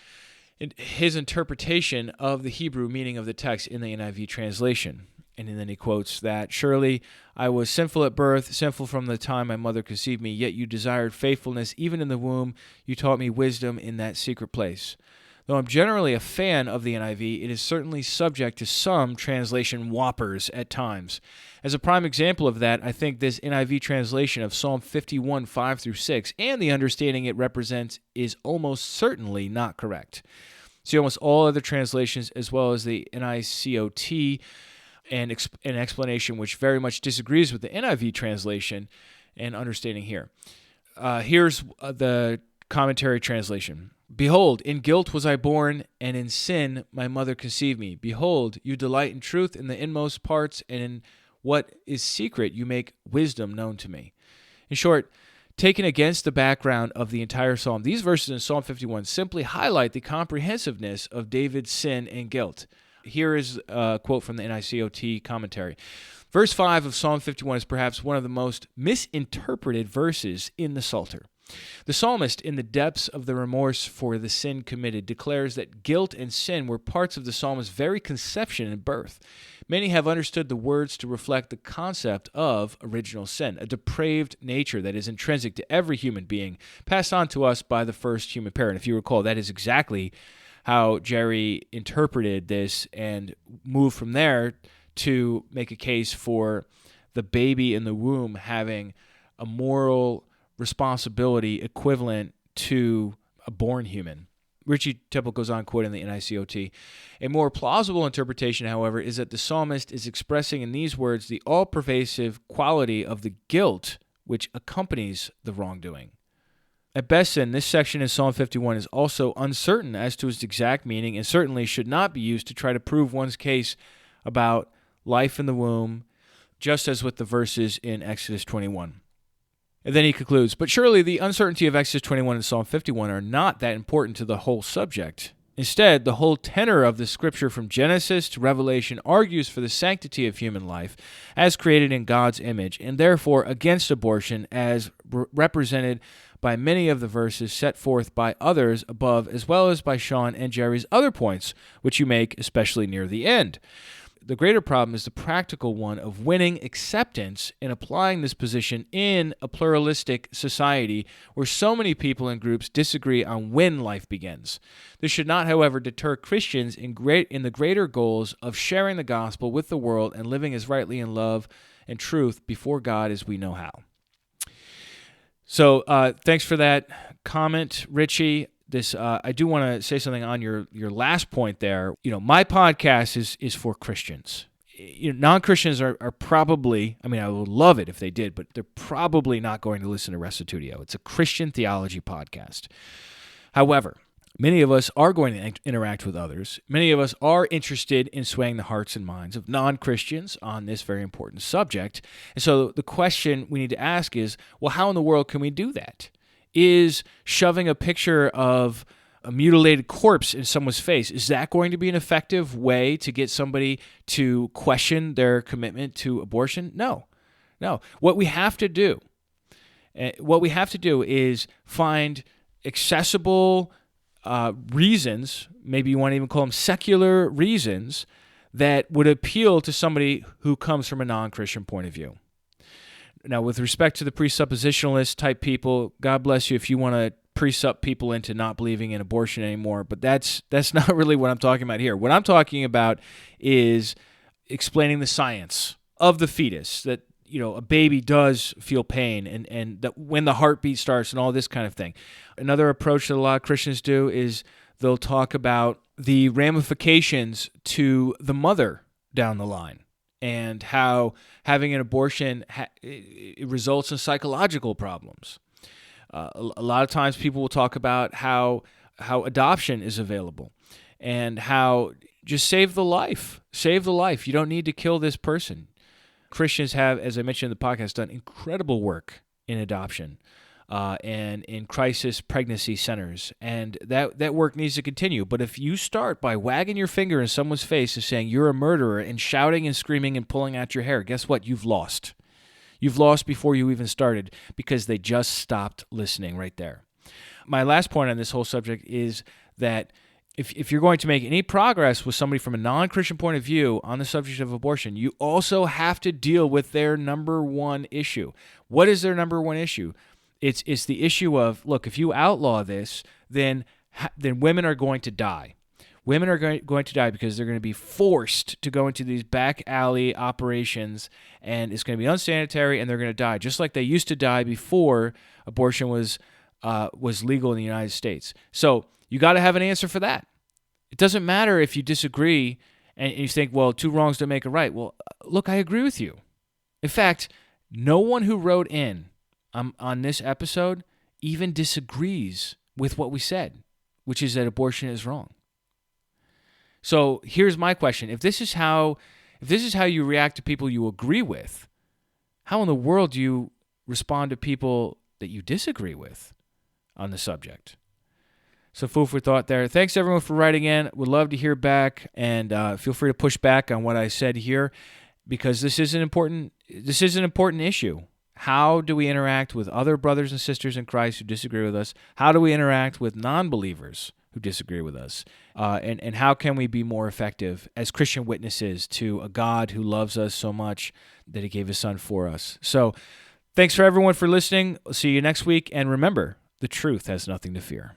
his interpretation of the Hebrew meaning of the text in the NIV translation. And then he quotes that, "Surely I was sinful at birth, sinful from the time my mother conceived me, yet you desired faithfulness even in the womb. You taught me wisdom in that secret place." Though I'm generally a fan of the NIV, it is certainly subject to some translation whoppers at times. As a prime example of that, I think this NIV translation of Psalm 51, 5 through 6, and the understanding it represents is almost certainly not correct. See almost all other translations, as well as the NICOT, and an explanation which very much disagrees with the NIV translation and understanding here. Here's the commentary translation. "Behold, in guilt was I born, and in sin my mother conceived me. Behold, you delight in truth in the inmost parts, and in what is secret you make wisdom known to me." In short, taken against the background of the entire psalm, these verses in Psalm 51 simply highlight the comprehensiveness of David's sin and guilt. Here is a quote from the NICOT commentary. Verse 5 of Psalm 51 is perhaps one of the most misinterpreted verses in the Psalter. The psalmist, in the depths of the remorse for the sin committed, declares that guilt and sin were parts of the psalmist's very conception and birth. Many have understood the words to reflect the concept of original sin, a depraved nature that is intrinsic to every human being, passed on to us by the first human parent. If you recall, that is exactly how Jerry interpreted this and moved from there to make a case for the baby in the womb having a moral responsibility equivalent to a born human. Richie Temple goes on quoting the NICOT. "A more plausible interpretation, however, is that the psalmist is expressing in these words the all-pervasive quality of the guilt which accompanies the wrongdoing. At best, then, this section in Psalm 51 is also uncertain as to its exact meaning and certainly should not be used to try to prove one's case about life in the womb, just as with the verses in Exodus 21. And then he concludes, "But surely the uncertainty of Exodus 21 and Psalm 51 are not that important to the whole subject. Instead, the whole tenor of the scripture from Genesis to Revelation argues for the sanctity of human life as created in God's image, and therefore against abortion as represented by many of the verses set forth by others above, as well as by Sean and Jerry's other points, which you make especially near the end. the greater problem is the practical one of winning acceptance and applying this position in a pluralistic society where so many people and groups disagree on when life begins. This should not, however, deter Christians in the greater goals of sharing the gospel with the world and living as rightly in love and truth before God as we know how. So thanks for that comment, Richie. I do want to say something on your last point there. My podcast is for Christians. Non-Christians are probably, I would love it if they did, but they're probably not going to listen to Restitutio. It's a Christian theology podcast. However, many of us are going to interact with others. Many of us are interested in swaying the hearts and minds of non-Christians on this very important subject. And so the question we need to ask is, well, how in the world can we do that? Is shoving a picture of a mutilated corpse in someone's face, is that going to be an effective way to get somebody to question their commitment to abortion? No. What we have to do is find accessible reasons, maybe you want to even call them secular reasons, that would appeal to somebody who comes from a non-Christian point of view. Now, with respect to the presuppositionalist type people, God bless you if you want to presup people into not believing in abortion anymore, but that's not really what I'm talking about here. What I'm talking about is explaining the science of the fetus, that a baby does feel pain and that when the heartbeat starts and all this kind of thing. Another approach that a lot of Christians do is they'll talk about the ramifications to the mother down the line, and how having an abortion it results in psychological problems. A lot of times people will talk about how adoption is available and how just save the life. You don't need to kill this person. Christians have, as I mentioned in the podcast, done incredible work in adoption and in crisis pregnancy centers, and that work needs to continue. But if you start by wagging your finger in someone's face and saying you're a murderer and shouting and screaming and pulling out your hair, guess what? You've lost. You've lost before you even started because they just stopped listening right there. My last point on this whole subject is that if you're going to make any progress with somebody from a non-Christian point of view on the subject of abortion, you also have to deal with their number one issue. What is their number one issue? It's the issue of, look, if you outlaw this, then women are going to die. Women are going to die because they're going to be forced to go into these back alley operations, and it's going to be unsanitary, and they're going to die, just like they used to die before abortion was legal in the United States. So you got to have an answer for that. It doesn't matter if you disagree and you think, well, two wrongs don't make a right. Well, look, I agree with you. In fact, no one who wrote in on this episode even disagrees with what we said, which is that abortion is wrong. So here's my question. If this is how you react to people you agree with, how in the world do you respond to people that you disagree with on the subject? So food for thought there. Thanks everyone for writing in. Would love to hear back, and feel free to push back on what I said here, because this is an important issue. How do we interact with other brothers and sisters in Christ who disagree with us? How do we interact with non-believers who disagree with us? And how can we be more effective as Christian witnesses to a God who loves us so much that he gave his son for us? So thanks for everyone for listening. We'll see you next week. And remember, the truth has nothing to fear.